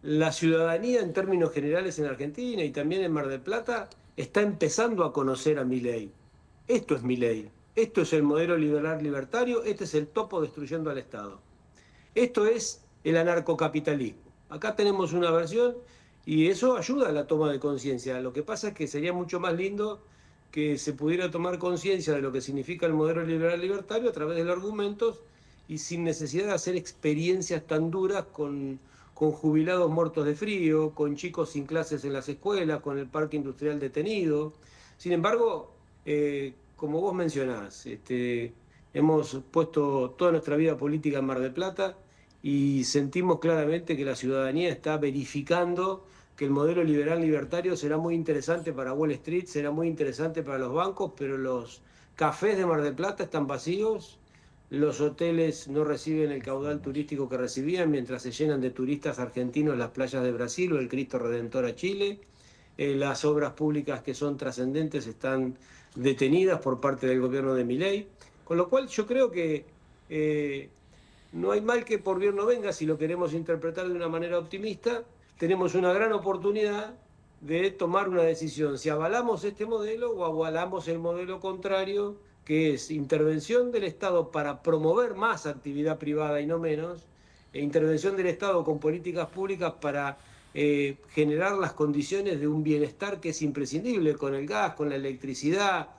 la ciudadanía en términos generales en Argentina y también en Mar del Plata está empezando a conocer a Milei. Esto es Milei. Esto es el modelo liberal libertario. Este es el topo destruyendo al Estado. Esto es el anarcocapitalismo. Acá tenemos una versión y eso ayuda a la toma de conciencia. Lo que pasa es que sería mucho más lindo que se pudiera tomar conciencia de lo que significa el modelo liberal libertario a través de los argumentos y sin necesidad de hacer experiencias tan duras con jubilados muertos de frío, con chicos sin clases en las escuelas, con el parque industrial detenido. Sin embargo, como vos mencionás, hemos puesto toda nuestra vida política en Mar del Plata y sentimos claramente que la ciudadanía está verificando que el modelo liberal libertario será muy interesante para Wall Street, será muy interesante para los bancos, pero los cafés de Mar del Plata están vacíos, los hoteles no reciben el caudal turístico que recibían mientras se llenan de turistas argentinos las playas de Brasil o el Cristo Redentor a Chile, las obras públicas que son trascendentes están detenidas por parte del gobierno de Milei, con lo cual yo creo que no hay mal que por bien no venga si lo queremos interpretar de una manera optimista. Tenemos una gran oportunidad de tomar una decisión, si avalamos este modelo o avalamos el modelo contrario, que es intervención del Estado para promover más actividad privada y no menos, e intervención del Estado con políticas públicas para generar las condiciones de un bienestar que es imprescindible, con el gas, con la electricidad,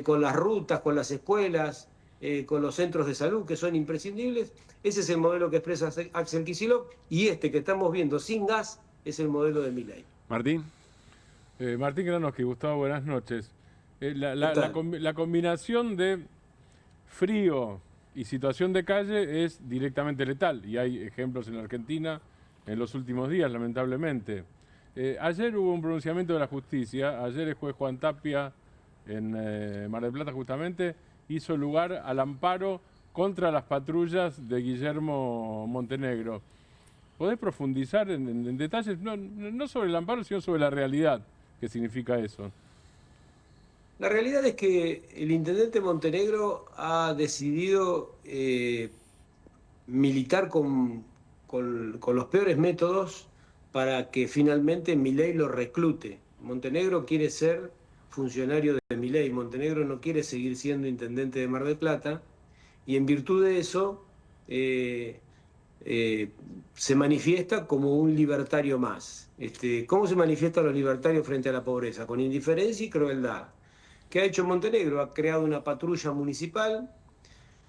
con las rutas, con las escuelas, con los centros de salud que son imprescindibles. Ese es el modelo que expresa Axel Kicillof, y este que estamos viendo sin gas es el modelo de Milei. Martín. Martín Granoski, Gustavo, buenas noches. La combinación de frío y situación de calle es directamente letal, y hay ejemplos en la Argentina en los últimos días, lamentablemente. Ayer hubo un pronunciamiento de la justicia. Ayer el juez Juan Tapia, en Mar del Plata justamente, hizo lugar al amparo contra las patrullas de Guillermo Montenegro. ¿Podés profundizar en detalles, no sobre el amparo, sino sobre la realidad? ¿Qué significa eso? La realidad es que el intendente Montenegro ha decidido militar con los peores métodos para que finalmente Milei lo reclute. Montenegro quiere ser funcionario de Milei, Montenegro no quiere seguir siendo intendente de Mar del Plata, y en virtud de eso se manifiesta como un libertario más. ¿Cómo se manifiestan los libertarios frente a la pobreza? Con indiferencia y crueldad. ¿Qué ha hecho Montenegro? Ha creado una patrulla municipal.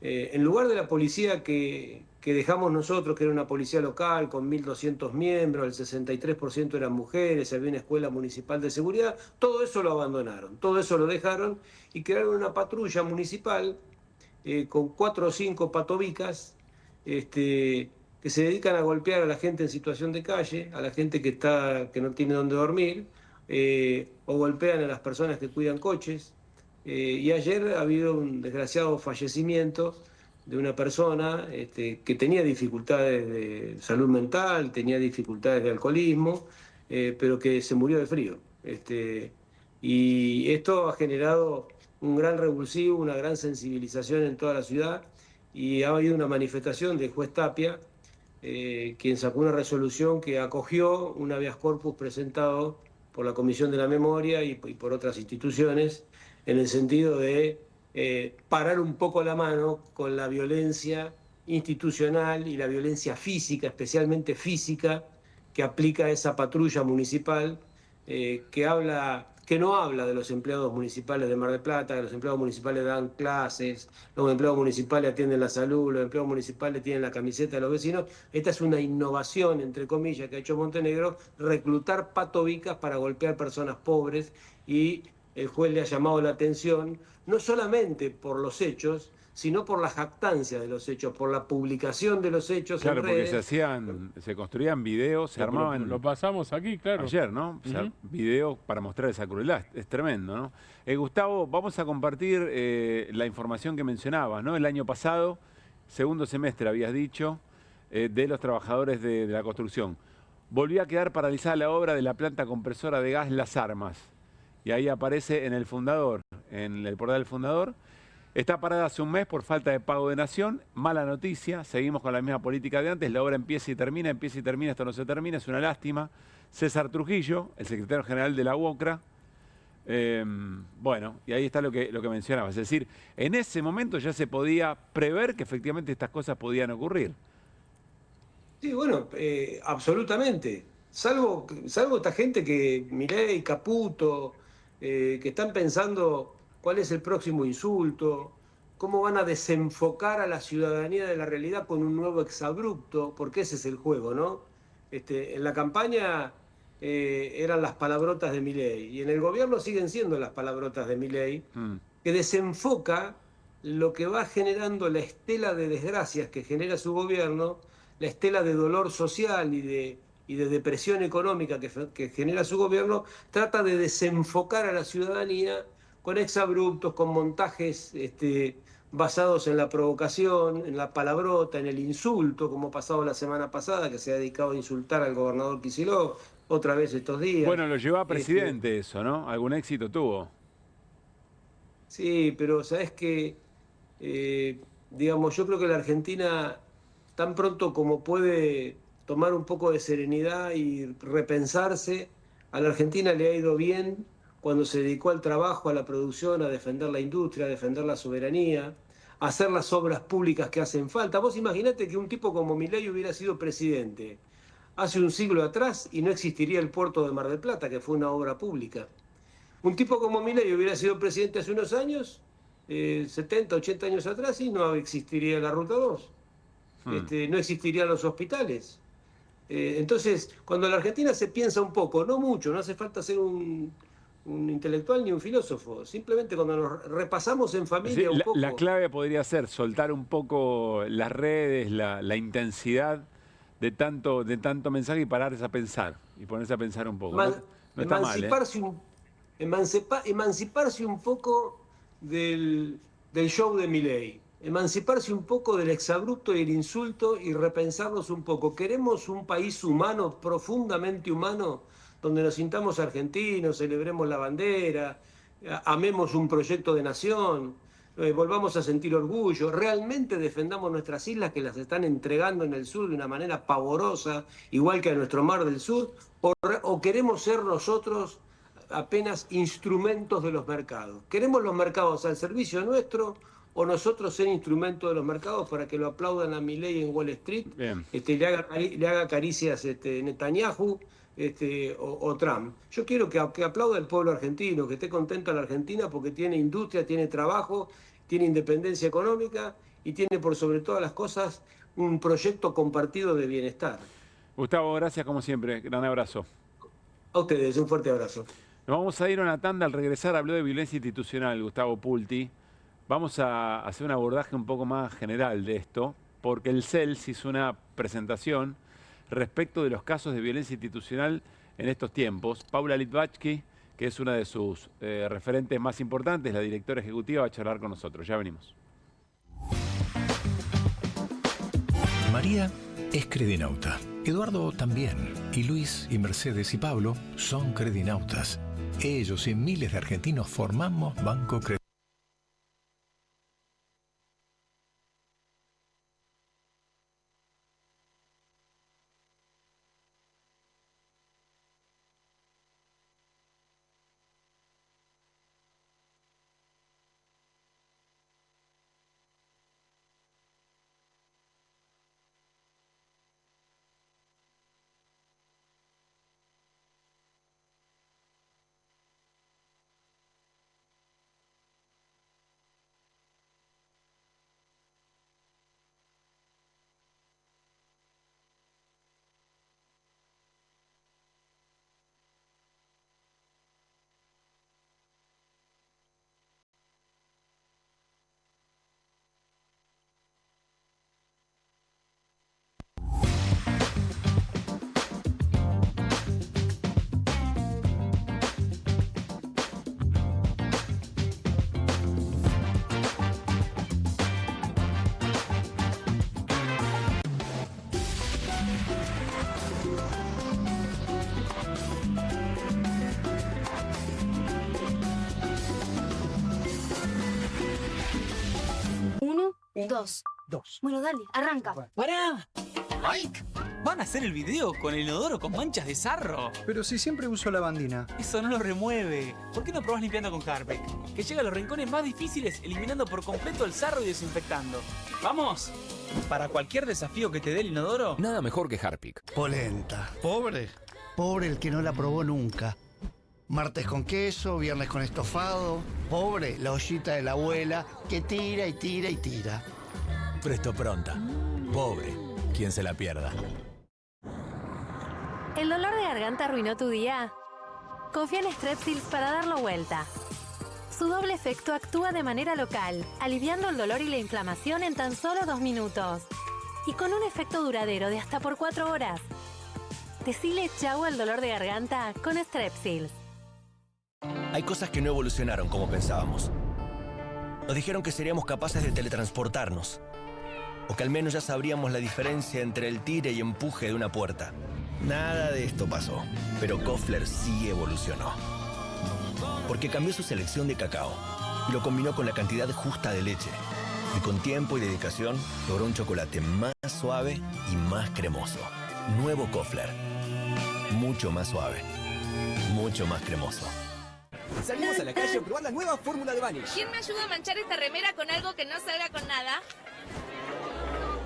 En lugar de la policía que dejamos nosotros, que era una policía local con 1.200 miembros, el 63% eran mujeres, había una escuela municipal de seguridad, todo eso lo abandonaron, todo eso lo dejaron y crearon una patrulla municipal con 4 o 5 patobicas que se dedican a golpear a la gente en situación de calle, a la gente que no tiene dónde dormir, o golpean a las personas que cuidan coches. Y ayer ha habido un desgraciado fallecimiento de una persona que tenía dificultades de salud mental, tenía dificultades de alcoholismo, pero que se murió de frío. Y esto ha generado un gran revulsivo, una gran sensibilización en toda la ciudad, y ha habido una manifestación del juez Tapia, quien sacó una resolución que acogió un habeas corpus presentado por la Comisión de la Memoria y por otras instituciones, en el sentido de parar un poco la mano con la violencia institucional y la violencia física, especialmente física, que aplica esa patrulla municipal, que no habla de los empleados municipales de Mar del Plata, que los empleados municipales dan clases, los empleados municipales atienden la salud, los empleados municipales tienen la camiseta de los vecinos. Esta es una innovación, entre comillas, que ha hecho Montenegro, reclutar patobicas para golpear personas pobres, y el juez le ha llamado la atención, no solamente por los hechos, sino por la jactancia de los hechos, por la publicación de los hechos en redes. Porque se construían videos, se armaban... Lo pasamos aquí, claro. Ayer, ¿no? O sea, videos para mostrar esa crueldad. Es tremendo, ¿no? Gustavo, vamos a compartir la información que mencionabas, ¿no? El año pasado, segundo semestre, habías dicho, de los trabajadores de la construcción. Volvió a quedar paralizada la obra de la planta compresora de gas Las Armas. Y ahí aparece en el Fundador, en el portal del Fundador. Está parada hace un mes por falta de pago de Nación. Mala noticia, seguimos con la misma política de antes. La obra empieza y termina, esto no se termina, es una lástima. César Trujillo, el secretario general de la UOCRA. Bueno, y ahí está lo que mencionabas. Es decir, en ese momento ya se podía prever que efectivamente estas cosas podían ocurrir. Sí, bueno, absolutamente. Salvo esta gente que Milei, Caputo, que están pensando cuál es el próximo insulto, cómo van a desenfocar a la ciudadanía de la realidad con un nuevo exabrupto, porque ese es el juego, ¿no? En la campaña eran las palabrotas de Milei, y en el gobierno siguen siendo las palabrotas de Milei, que desenfoca lo que va generando la estela de desgracias que genera su gobierno, la estela de dolor social y de depresión económica que genera su gobierno, trata de desenfocar a la ciudadanía con exabruptos, con montajes basados en la provocación, en la palabrota, en el insulto, como ha pasado la semana pasada, que se ha dedicado a insultar al gobernador Kicillof, otra vez estos días. Bueno, lo llevó a presidente eso, ¿no? ¿Algún éxito tuvo? Sí, pero sabes que, digamos, yo creo que la Argentina, tan pronto como puede tomar un poco de serenidad y repensarse, A la Argentina le ha ido bien cuando se dedicó al trabajo, a la producción, a defender la industria, a defender la soberanía, a hacer las obras públicas que hacen falta. Vos imaginate que un tipo como Milei hubiera sido presidente hace un siglo atrás y no existiría el puerto de Mar del Plata, que fue una obra pública. Un tipo como Milei hubiera sido presidente hace unos años, 70, 80 años atrás, y no existiría la Ruta 2. No existirían los hospitales. Entonces, cuando la Argentina se piensa un poco, no mucho, no hace falta ser un intelectual ni un filósofo, simplemente cuando nos repasamos en familia un poco... La clave podría ser soltar un poco las redes, la intensidad de tanto mensaje y pararse a pensar, y ponerse a pensar un poco. No está mal, emanciparse un poco del show de Milei, emanciparse un poco del exabrupto y el insulto y repensarnos un poco. ¿Queremos un país humano, profundamente humano, donde nos sintamos argentinos, celebremos la bandera, amemos un proyecto de nación, volvamos a sentir orgullo, realmente defendamos nuestras islas que las están entregando en el sur de una manera pavorosa, igual que a nuestro Mar del Sur, o queremos ser nosotros apenas instrumentos de los mercados? ¿Queremos los mercados al servicio nuestro o nosotros ser instrumentos de los mercados para que lo aplaudan a Milei en Wall Street, le haga caricias Netanyahu o Trump? Yo quiero que aplauda el pueblo argentino, que esté contento la Argentina porque tiene industria, tiene trabajo, tiene independencia económica y tiene por sobre todas las cosas un proyecto compartido de bienestar. Gustavo, gracias como siempre. Gran abrazo. A ustedes, un fuerte abrazo. Nos vamos a ir a una tanda. Al regresar habló de violencia institucional Gustavo Pulti. Vamos a hacer un abordaje un poco más general de esto, porque el CELS hizo una presentación respecto de los casos de violencia institucional en estos tiempos. Paula Litvachky, que es una de sus referentes más importantes, la directora ejecutiva, va a charlar con nosotros. Ya venimos. María es credinauta. Eduardo también. Y Luis y Mercedes y Pablo son credinautas. Ellos y miles de argentinos formamos Banco Credinauta. Dos. Bueno, dale, arranca. ¡Pará! ¡Mike! ¿Van a hacer el video con el inodoro con manchas de sarro? Pero si siempre uso lavandina. Eso no lo remueve. ¿Por qué no probás limpiando con Harpic? Que llega a los rincones más difíciles eliminando por completo el sarro y desinfectando. ¡Vamos! Para cualquier desafío que te dé el inodoro... Nada mejor que Harpic. Polenta. ¿Pobre? Pobre el que no la probó nunca. Martes con queso, viernes con estofado. Pobre la ollita de la abuela que tira y tira y tira. Presto Pronta. Pobre quien se la pierda. ¿El dolor de garganta arruinó tu día? Confía en Strepsils para darlo vuelta. Su doble efecto actúa de manera local, aliviando el dolor y la inflamación en tan solo 2 minutos. Y con un efecto duradero de hasta por 4 horas. Decile chau al dolor de garganta con Strepsils. Hay cosas que no evolucionaron como pensábamos. Nos dijeron que seríamos capaces de teletransportarnos. O que al menos ya sabríamos la diferencia entre el tire y empuje de una puerta. Nada de esto pasó. Pero Koffler sí evolucionó. Porque cambió su selección de cacao y lo combinó con la cantidad justa de leche. Y con tiempo y dedicación logró un chocolate más suave y más cremoso. Nuevo Koffler. Mucho más suave. mucho más cremoso. Salimos a la calle a probar la nueva fórmula de Vanish. ¿Quién me ayuda a manchar esta remera con algo que no salga con nada?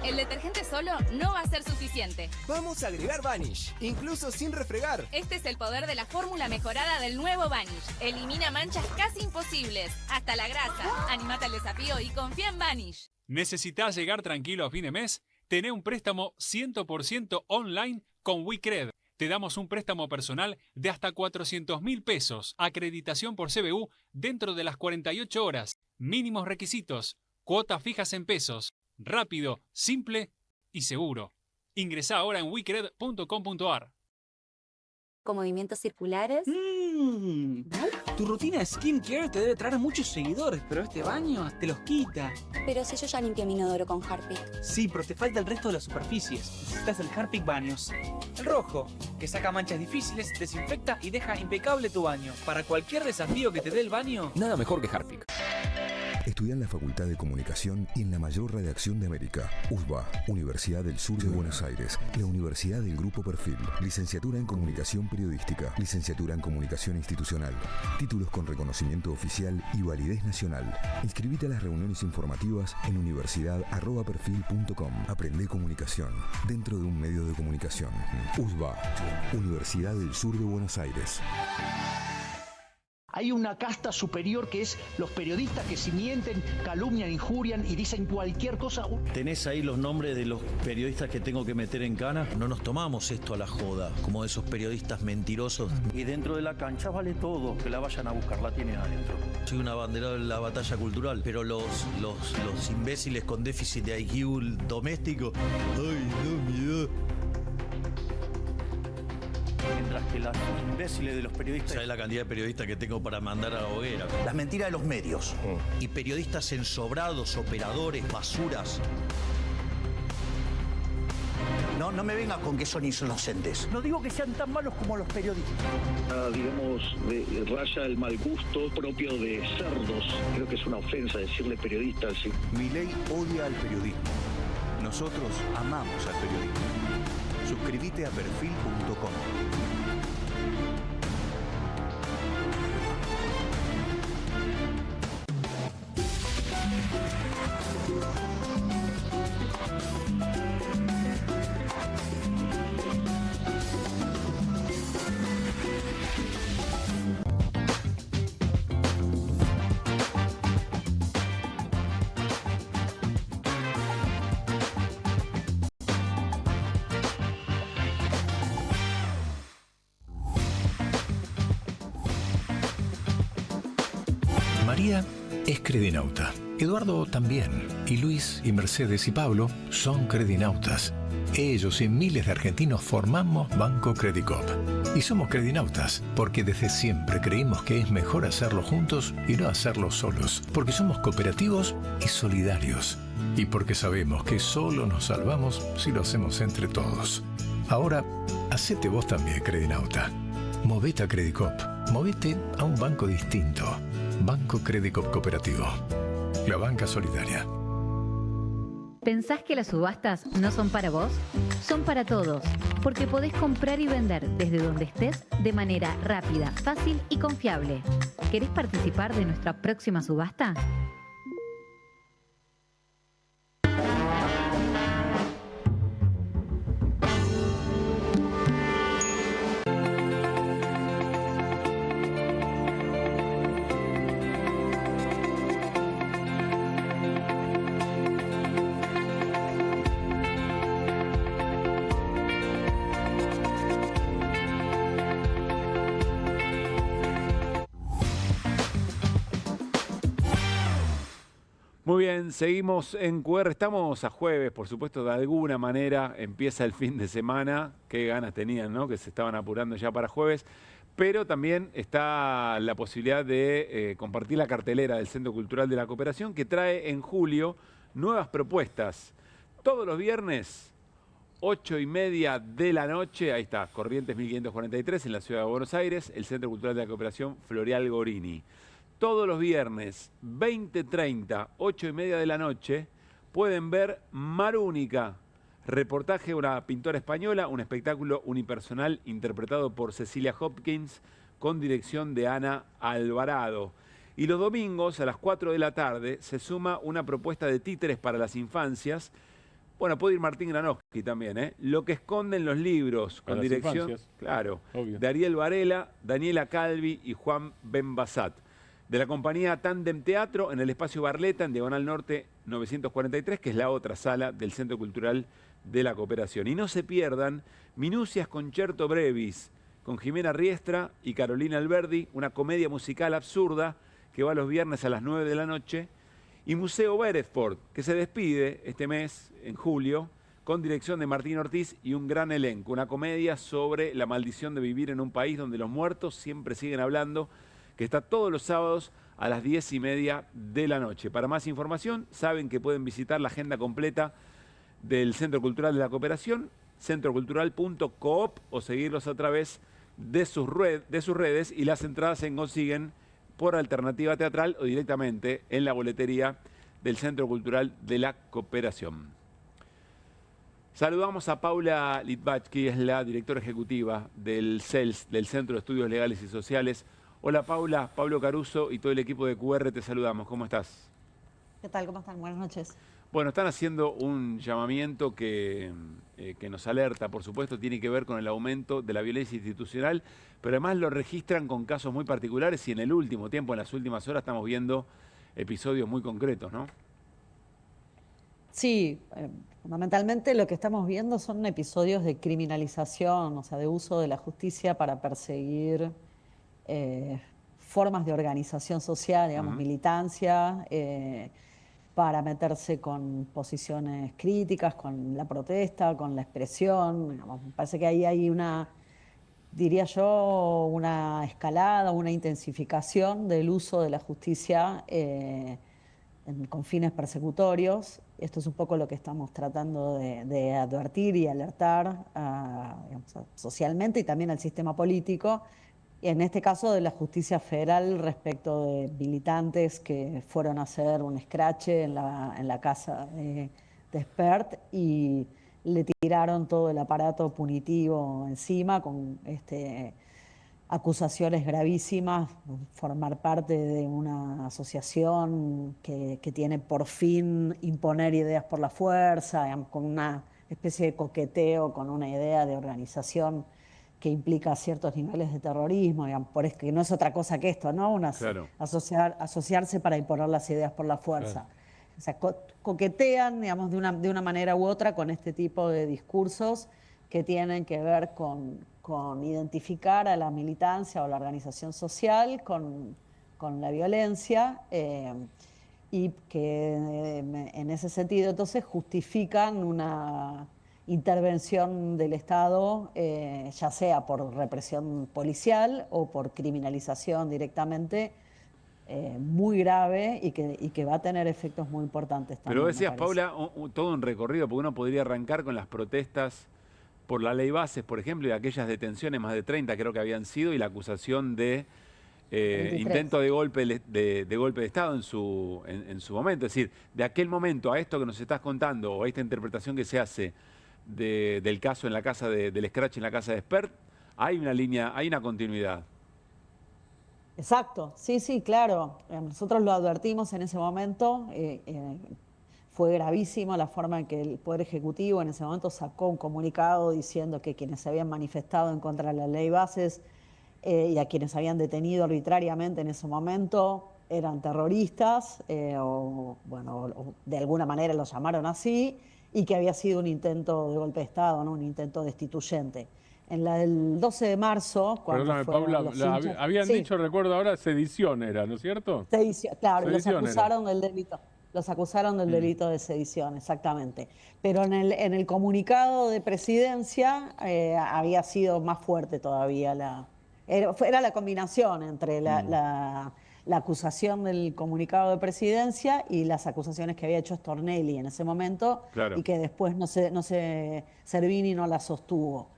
El detergente solo no va a ser suficiente. Vamos a agregar Vanish, incluso sin refregar. Este es el poder de la fórmula mejorada del nuevo Vanish. Elimina manchas casi imposibles, hasta la grasa. Animate al desafío y confía en Vanish. ¿Necesitas llegar tranquilo a fin de mes? Tené un préstamo 100% online con WeCred. Te damos un préstamo personal de hasta 400.000 pesos. Acreditación por CBU dentro de las 48 horas. Mínimos requisitos. Cuotas fijas en pesos. Rápido, simple y seguro. Ingresá ahora en wecred.com.ar. Con movimientos circulares. Tu rutina de skincare te debe traer muchos seguidores, pero este baño te los quita. Pero si yo ya limpié mi inodoro con Harpic. Sí, pero te falta el resto de las superficies. Necesitas el Harpic Baños. El rojo, que saca manchas difíciles, desinfecta y deja impecable tu baño. Para cualquier desafío que te dé el baño, nada mejor que Harpic. Estudia en la Facultad de Comunicación y en la mayor redacción de América. USBA, Universidad del Sur de Buenos Aires. La Universidad del Grupo Perfil. Licenciatura en Comunicación Periodística. Licenciatura en Comunicación Institucional. Títulos con reconocimiento oficial y validez nacional. Inscribite a las reuniones informativas en universidad@perfil.com. Aprende comunicación dentro de un medio de comunicación. USBA, Universidad del Sur de Buenos Aires. Hay una casta superior que es los periodistas que si mienten, calumnian, injurian y dicen cualquier cosa. ¿Tenés ahí los nombres de los periodistas que tengo que meter en cana? No nos tomamos esto a la joda, como esos periodistas mentirosos. Y dentro de la cancha vale todo, que la vayan a buscar, la tienen adentro. Soy un abanderado de la batalla cultural, pero los imbéciles con déficit de IQ doméstico, ¡ay, no, miedo! Mientras que los imbéciles de los periodistas... ¿Sabes la cantidad de periodistas que tengo para mandar a la hoguera? Las mentiras de los medios. Y periodistas ensobrados, operadores, basuras. No me venga con que son inocentes. No digo que sean tan malos como los periodistas. Digamos, raya el mal gusto propio de cerdos. Creo que es una ofensa decirle periodistas. ¿Sí? Milei odia al periodismo. Nosotros amamos al periodismo. Suscríbete a perfil.com. María es credinauta, Eduardo también, y Luis y Mercedes y Pablo son credinautas. Ellos y miles de argentinos formamos Banco Credicop. Y somos credinautas porque desde siempre creímos que es mejor hacerlo juntos y no hacerlo solos, porque somos cooperativos y solidarios, y porque sabemos que solo nos salvamos si lo hacemos entre todos. Ahora, hacete vos también credinauta. Movete a Credicop, movete a un banco distinto. Banco Credicop Cooperativo. La banca solidaria. ¿Pensás que las subastas no son para vos? Son para todos, porque podés comprar y vender desde donde estés de manera rápida, fácil y confiable. ¿Querés participar de nuestra próxima subasta? Muy bien, seguimos en QR. Estamos a jueves, por supuesto, de alguna manera empieza el fin de semana. Qué ganas tenían, ¿no? Que se estaban apurando ya para jueves. Pero también está la posibilidad de compartir la cartelera del Centro Cultural de la Cooperación, que trae en julio nuevas propuestas. Todos los viernes, 8:30 de la noche, ahí está, Corrientes 1543, en la ciudad de Buenos Aires, el Centro Cultural de la Cooperación Floreal Gorini. Todos los viernes, 20:30, 8:30 de la noche, pueden ver Mar Única, Reportaje de una pintora española, un espectáculo unipersonal interpretado por Cecilia Hopkins con dirección de Ana Alvarado. Y los domingos a las 4 de la tarde se suma una propuesta de títeres para las infancias. Bueno, puede ir Martín Granowski también, ¿eh? Lo que esconden los libros, con dirección, claro, de Ariel Varela, Daniela Calvi y Juan Benbasat. De la compañía Tandem Teatro en el Espacio Barleta, en Diagonal Norte 943, que es la otra sala del Centro Cultural de la Cooperación. Y no se pierdan Minucias Concerto Brevis, con Jimena Riestra y Carolina Alberdi, una comedia musical absurda que va los viernes a las 9 de la noche. Y Museo Beresford, que se despide este mes, en julio, con dirección de Martín Ortiz y un gran elenco. Una comedia sobre la maldición de vivir en un país donde los muertos siempre siguen hablando, que está todos los sábados a las 10:30 de la noche. Para más información, saben que pueden visitar la agenda completa del Centro Cultural de la Cooperación, centrocultural.coop, o seguirlos a través de sus redes, y las entradas se consiguen por Alternativa Teatral o directamente en la boletería del Centro Cultural de la Cooperación. Saludamos a Paula Litvacki, es la directora ejecutiva del CELS, del Centro de Estudios Legales y Sociales. Hola Paula, Pablo Caruso y todo el equipo de QR te saludamos. ¿Cómo estás? ¿Qué tal? ¿Cómo están? Buenas noches. Bueno, están haciendo un llamamiento que nos alerta, por supuesto, tiene que ver con el aumento de la violencia institucional, pero además lo registran con casos muy particulares y en el último tiempo, en las últimas horas, estamos viendo episodios muy concretos, ¿no? Sí, fundamentalmente lo que estamos viendo son episodios de criminalización, o sea, de uso de la justicia para perseguir formas de organización social, digamos, militancia, para meterse con posiciones críticas, con la protesta, con la expresión. Digamos, me parece que ahí hay una, diría yo, una escalada, una intensificación del uso de la justicia con fines persecutorios. Esto es un poco lo que estamos tratando de advertir y alertar digamos, socialmente y también al sistema político. Y en este caso de la justicia federal respecto de militantes que fueron a hacer un escrache en la casa de Espert y le tiraron todo el aparato punitivo encima con acusaciones gravísimas, formar parte de una asociación que tiene por fin imponer ideas por la fuerza, digamos, con una especie de coqueteo con una idea de organización que implica ciertos niveles de terrorismo, digamos, que no es otra cosa que esto, ¿no? Claro. Asociarse para imponer las ideas por la fuerza. Claro. O sea, coquetean, digamos, de una manera u otra con este tipo de discursos que tienen que ver con identificar a la militancia o la organización social con la violencia y que en ese sentido entonces justifican una intervención del Estado, ya sea por represión policial o por criminalización directamente, muy grave y que va a tener efectos muy importantes también. Pero decías, Paula, todo un recorrido, porque uno podría arrancar con las protestas por la ley Bases, por ejemplo, y aquellas detenciones, más de 30 creo que habían sido, y la acusación de intento de golpe de Estado en su momento. Es decir, de aquel momento a esto que nos estás contando, o a esta interpretación que se hace del caso en la casa del escrache en la casa de Espert, hay una línea, hay una continuidad. Exacto, sí, claro. Nosotros lo advertimos en ese momento. Fue gravísimo la forma en que el Poder Ejecutivo en ese momento sacó un comunicado diciendo que quienes se habían manifestado en contra de la ley Bases y a quienes habían detenido arbitrariamente en ese momento eran terroristas, o de alguna manera los llamaron así, y que había sido un intento de golpe de Estado, ¿no? Un intento destituyente. En la del 12 de marzo, cuando perdóname, Paula, habían dicho, recuerdo ahora, sedición era, ¿no es cierto? Sedición, claro, sedición los acusaron del delito. Los acusaron del delito de sedición, exactamente. Pero en el comunicado de presidencia había sido más fuerte todavía. Era la combinación entre la acusación del comunicado de presidencia y las acusaciones que había hecho Stornelli en ese momento, claro, y que después Servini no la sostuvo.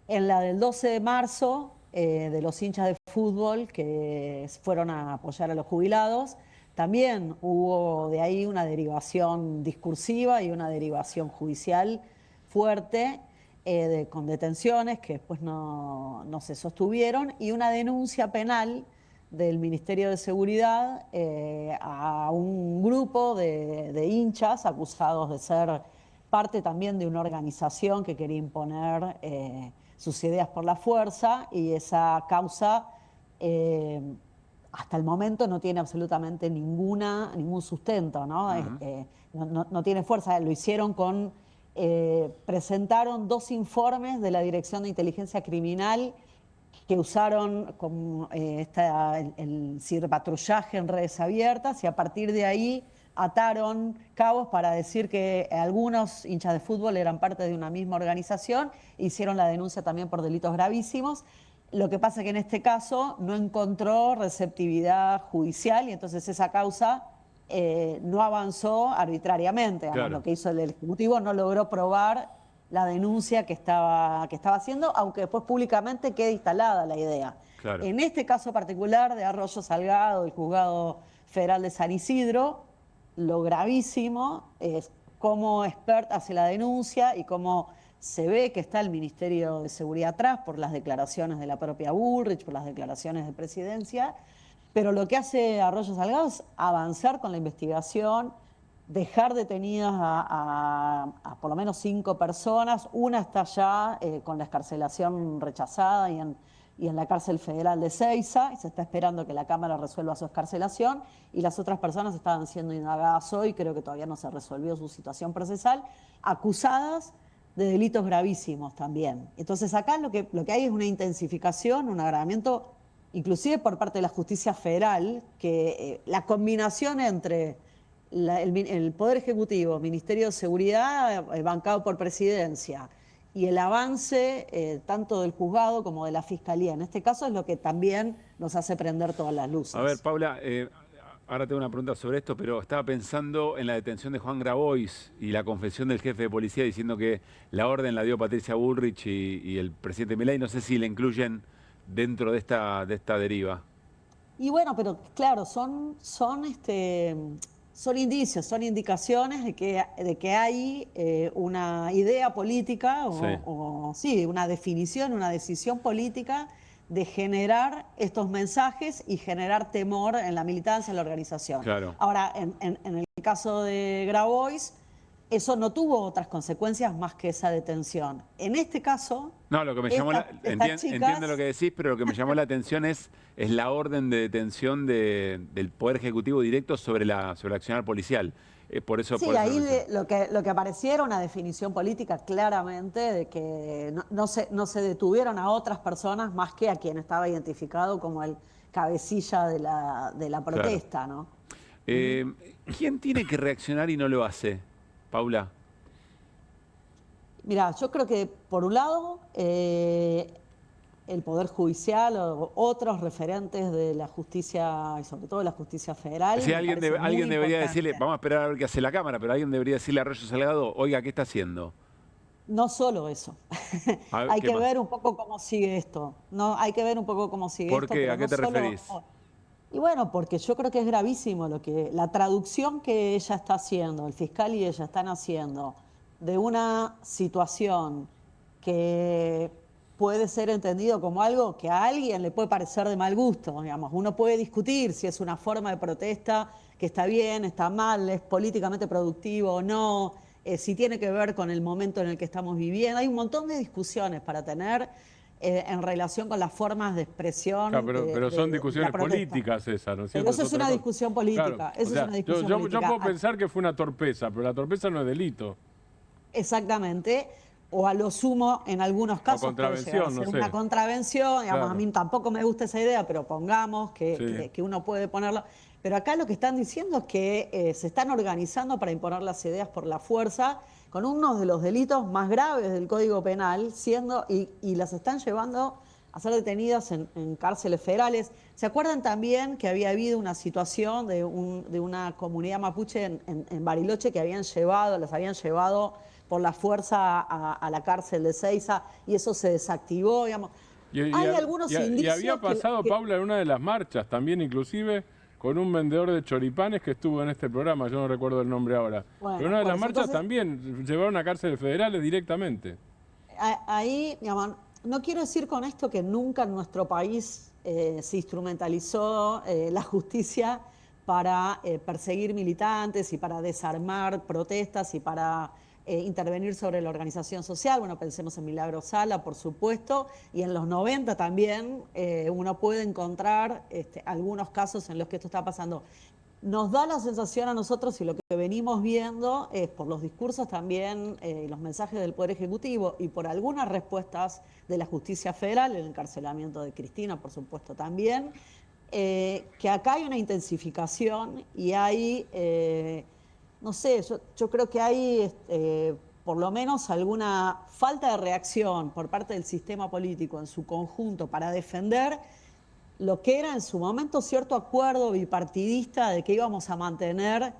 En la del 12 de marzo, de los hinchas de fútbol que fueron a apoyar a los jubilados, también hubo de ahí una derivación discursiva y una derivación judicial fuerte con detenciones que después no se sostuvieron y una denuncia penal del Ministerio de Seguridad a un grupo de hinchas acusados de ser parte también de una organización que quería imponer sus ideas por la fuerza, y esa causa hasta el momento no tiene absolutamente ningún sustento, ¿no? No tiene fuerza. Lo hicieron presentaron 2 informes de la Dirección de Inteligencia Criminal que usaron como el ciberpatrullaje en redes abiertas, y a partir de ahí ataron cabos para decir que algunos hinchas de fútbol eran parte de una misma organización e hicieron la denuncia también por delitos gravísimos. Lo que pasa es que en este caso no encontró receptividad judicial y entonces esa causa no avanzó arbitrariamente. Claro. Lo que hizo el Ejecutivo no logró probar la denuncia que estaba haciendo, aunque después públicamente quede instalada la idea. Claro. En este caso particular de Arroyo Salgado, el Juzgado Federal de San Isidro, lo gravísimo es cómo Expert hace la denuncia y cómo se ve que está el Ministerio de Seguridad atrás por las declaraciones de la propia Bullrich, por las declaraciones de Presidencia, pero lo que hace Arroyo Salgado es avanzar con la investigación, dejar detenidas a por lo menos 5 personas. Una está ya con la excarcelación rechazada y en la cárcel federal de Seiza, y se está esperando que la Cámara resuelva su excarcelación, y las otras personas estaban siendo indagadas hoy, creo que todavía no se resolvió su situación procesal, acusadas de delitos gravísimos también. Entonces acá lo que hay es una intensificación, un agravamiento, inclusive por parte de la justicia federal, que la combinación entre el Poder Ejecutivo, Ministerio de Seguridad, bancado por Presidencia, y el avance tanto del juzgado como de la Fiscalía, en este caso, es lo que también nos hace prender todas las luces. A ver, Paula, ahora tengo una pregunta sobre esto, pero estaba pensando en la detención de Juan Grabois y la confesión del jefe de policía diciendo que la orden la dio Patricia Bullrich y el presidente Milei. No sé si la incluyen dentro de esta deriva. Y bueno, pero claro, son indicios, son indicaciones de que hay una idea política Sí. una definición, una decisión política de generar estos mensajes y generar temor en la militancia, en la organización. Claro. Ahora, en el caso de Grabois, eso no tuvo otras consecuencias más que esa detención. En este caso... No, lo que me llamó entiendo lo que decís, pero lo que me llamó la atención es la orden de detención del Poder Ejecutivo directo sobre la accionar policial. Por eso, sí, por eso ahí lo que aparecía era una definición política claramente de que no se detuvieron a otras personas más que a quien estaba identificado como el cabecilla de la protesta, claro. ¿no? ¿Quién tiene que reaccionar y no lo hace, Paula? Mira, yo creo que por un lado el Poder Judicial o otros referentes de la justicia, y sobre todo de la justicia federal. Si alguien debería decirle, vamos a esperar a ver qué hace la Cámara, pero alguien debería decirle a Arroyo Salgado, oiga, ¿qué está haciendo? No solo eso. Hay que ver un poco cómo sigue esto. No, hay que ver un poco cómo sigue esto. ¿Por qué? ¿A qué te referís? Y bueno, porque yo creo que es gravísimo la traducción que ella está haciendo, el fiscal y ella están haciendo, de una situación que puede ser entendido como algo que a alguien le puede parecer de mal gusto, digamos. Uno puede discutir si es una forma de protesta que está bien, está mal, es políticamente productivo o no, si tiene que ver con el momento en el que estamos viviendo. Hay un montón de discusiones para tener en relación con las formas de expresión. Claro, pero son discusiones políticas esas, ¿no es cierto? Pero eso es una discusión política. Claro. Yo puedo pensar que fue una torpeza, pero la torpeza no es delito. Exactamente. O a lo sumo, en algunos casos, contravención, puede una contravención. Digamos, claro. A mí tampoco me gusta esa idea, pero pongamos que uno puede ponerlo. Pero acá lo que están diciendo es que se están organizando para imponer las ideas por la fuerza, con uno de los delitos más graves del Código Penal, y las están llevando a ser detenidas en cárceles federales. ¿Se acuerdan también que había habido una situación de una comunidad mapuche en Bariloche que las habían llevado por la fuerza a la cárcel de Seiza, y eso se desactivó, digamos? Hay algunos indicios. Y había pasado, Paula, en una de las marchas también, inclusive, con un vendedor de choripanes que estuvo en este programa, yo no recuerdo el nombre ahora. Bueno, pero una de las pues marchas entonces, también llevaron a cárceles federales directamente. Ahí, digamos, no quiero decir con esto que nunca en nuestro país se instrumentalizó la justicia para perseguir militantes y para desarmar protestas y para intervenir sobre la organización social. Bueno, pensemos en Milagro Sala, por supuesto, y en los 90 también uno puede encontrar algunos casos en los que esto está pasando. Nos da la sensación a nosotros, y lo que venimos viendo es por los discursos también, los mensajes del Poder Ejecutivo y por algunas respuestas de la justicia federal, el encarcelamiento de Cristina, por supuesto también, que acá hay una intensificación y hay, no sé, yo creo que hay por lo menos alguna falta de reacción por parte del sistema político en su conjunto para defender lo que era en su momento cierto acuerdo bipartidista de que íbamos a mantener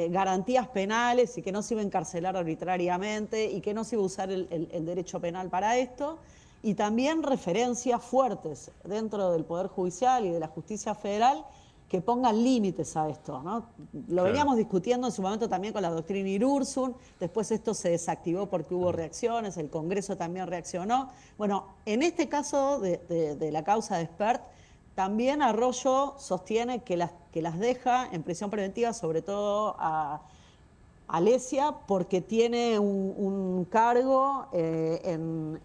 garantías penales y que no se iba a encarcelar arbitrariamente y que no se iba a usar el derecho penal para esto, y también referencias fuertes dentro del Poder Judicial y de la Justicia Federal que pongan límites a esto, ¿no? Lo veníamos discutiendo en su momento también con la doctrina Irurzun, después esto se desactivó porque hubo reacciones, el Congreso también reaccionó. Bueno, en este caso de la causa de Spert, también Arroyo sostiene que las deja en prisión preventiva, sobre todo a Alesia, porque tiene un cargo en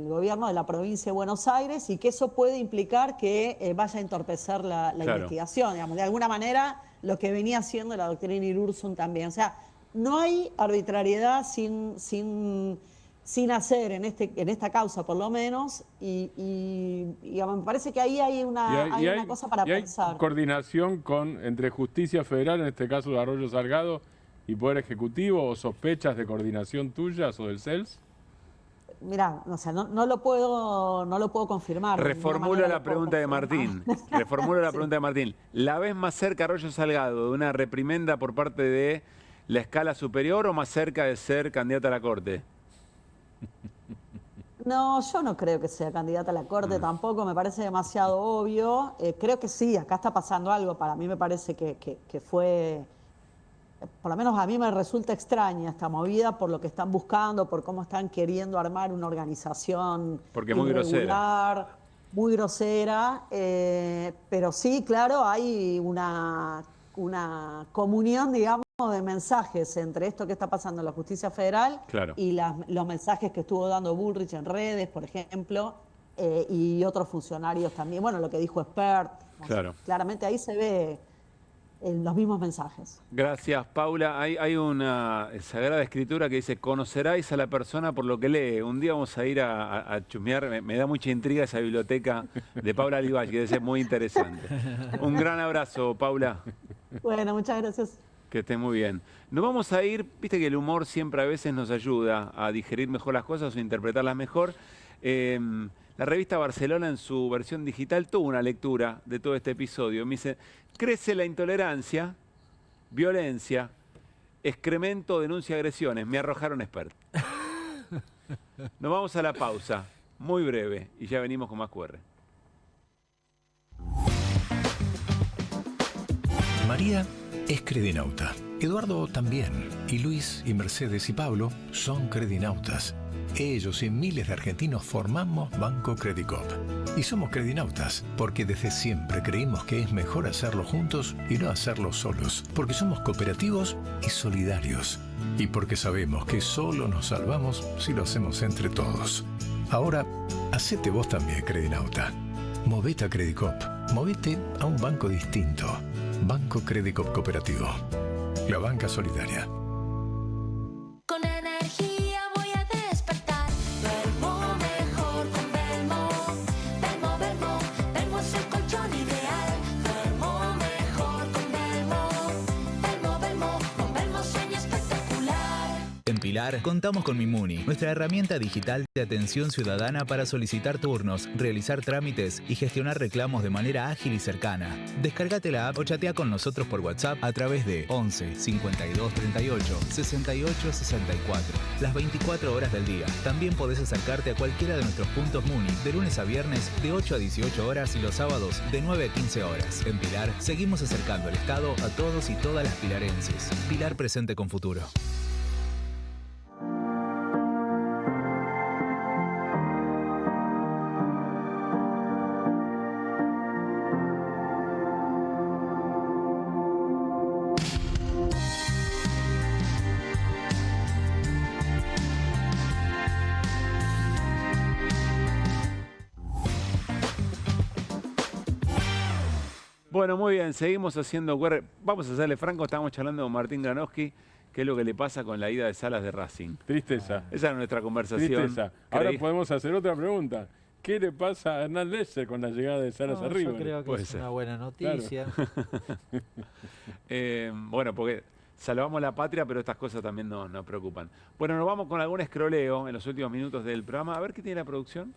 el gobierno de la provincia de Buenos Aires y que eso puede implicar que vaya a entorpecer la investigación, digamos, de alguna manera lo que venía haciendo la doctrina Irurzun también. O sea, no hay arbitrariedad sin hacer en esta causa, por lo menos, y digamos, me parece que ahí hay una cosa para pensar. ¿Hay coordinación entre Justicia Federal, en este caso de Arroyo Salgado, y Poder Ejecutivo, o sospechas de coordinación tuyas o del CELS? Mirá, o sea, no lo puedo confirmar. Reformulo la pregunta de Martín. Reformulo la pregunta de Martín. ¿La ves más cerca, Arroyo Salgado, de una reprimenda por parte de la escala superior o más cerca de ser candidata a la Corte? No, yo no creo que sea candidata a la Corte tampoco, me parece demasiado obvio. Creo que sí, acá está pasando algo. Para mí me parece que fue... Por lo menos a mí me resulta extraña esta movida por lo que están buscando, por cómo están queriendo armar una organización irregular, muy grosera, pero sí, claro, hay una comunión, digamos, de mensajes entre esto que está pasando en la Justicia Federal y los mensajes que estuvo dando Bullrich en redes, por ejemplo, y otros funcionarios también. Bueno, lo que dijo Spert, claramente ahí se ve los mismos mensajes. Gracias, Paula. Hay una sagrada escritura que dice: conoceráis a la persona por lo que lee. Un día vamos a ir a chusmear. Me da mucha intriga esa biblioteca de Paula Livache, que debe ser muy interesante. Un gran abrazo, Paula. Bueno, muchas gracias. Que estés muy bien. Nos vamos a ir, viste que el humor siempre a veces nos ayuda a digerir mejor las cosas o interpretarlas mejor. La revista Barcelona, en su versión digital, tuvo una lectura de todo este episodio. Me dice: crece la intolerancia, violencia, excremento, denuncia agresiones. Me arrojaron Spert. Nos vamos a la pausa, muy breve, y ya venimos con más QR. María es credinauta. Eduardo también. Y Luis y Mercedes y Pablo son credinautas. Ellos y miles de argentinos formamos Banco Credicop. Y somos credinautas porque desde siempre creímos que es mejor hacerlo juntos y no hacerlo solos. Porque somos cooperativos y solidarios. Y porque sabemos que solo nos salvamos si lo hacemos entre todos. Ahora, hacete vos también, credinauta. Movete a Credicop. Movete a un banco distinto. Banco Credicop Cooperativo. La banca solidaria. Con energía voy a despertar. Duermo mejor con Belmo. Belmo, Belmo, Belmo es el colchón ideal. Duermo mejor con Belmo. Belmo, Belmo, con Belmo sueño espectacular. En Pilar, contamos con Mimuni, nuestra herramienta digital de atención ciudadana para solicitar turnos, realizar trámites y gestionar reclamos de manera ágil y cercana. Descárgate la app o chatea con nosotros por WhatsApp a través de 11 52 38 68 64. Las 24 horas del día. También podés acercarte a cualquiera de nuestros puntos Muni de lunes a viernes de 8 a 18 horas y los sábados de 9 a 15 horas. En Pilar, seguimos acercando el Estado a todos y todas las pilarenses. Pilar presente con futuro. Bueno, muy bien, seguimos haciendo QR. Vamos a serle franco, estábamos charlando con Martín Granowski, qué es lo que le pasa con la ida de Salas de Racing. Tristeza. Esa es nuestra conversación. Tristeza. Ahora podemos hacer otra pregunta. ¿Qué le pasa a Hernán Lesser con la llegada de Salas a River? Yo creo que es una buena noticia. Claro. Bueno, porque salvamos la patria, pero estas cosas también nos preocupan. Bueno, nos vamos con algún escroleo en los últimos minutos del programa. A ver qué tiene la producción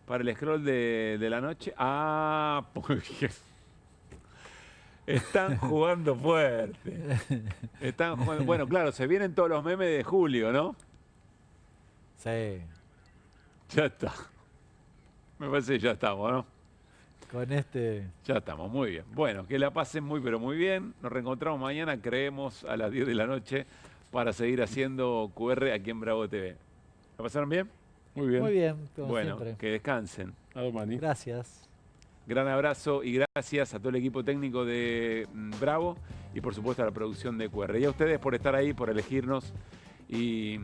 para el scroll de la noche. Ah, porque... Están jugando fuerte. Están jugando... Bueno, claro, se vienen todos los memes de Julio, ¿no? Sí. Ya está. Me parece que ya estamos, ¿no? Con este... Ya estamos, muy bien. Bueno, que la pasen muy, pero muy bien. Nos reencontramos mañana, creemos, a las 10 de la noche para seguir haciendo QR aquí en Bravo TV. ¿La pasaron bien? Muy bien. Muy bien, como bueno, siempre. que descansen. Gracias. Gran abrazo y gracias a todo el equipo técnico de Bravo y por supuesto a la producción de QR. Y a ustedes por estar ahí, por elegirnos y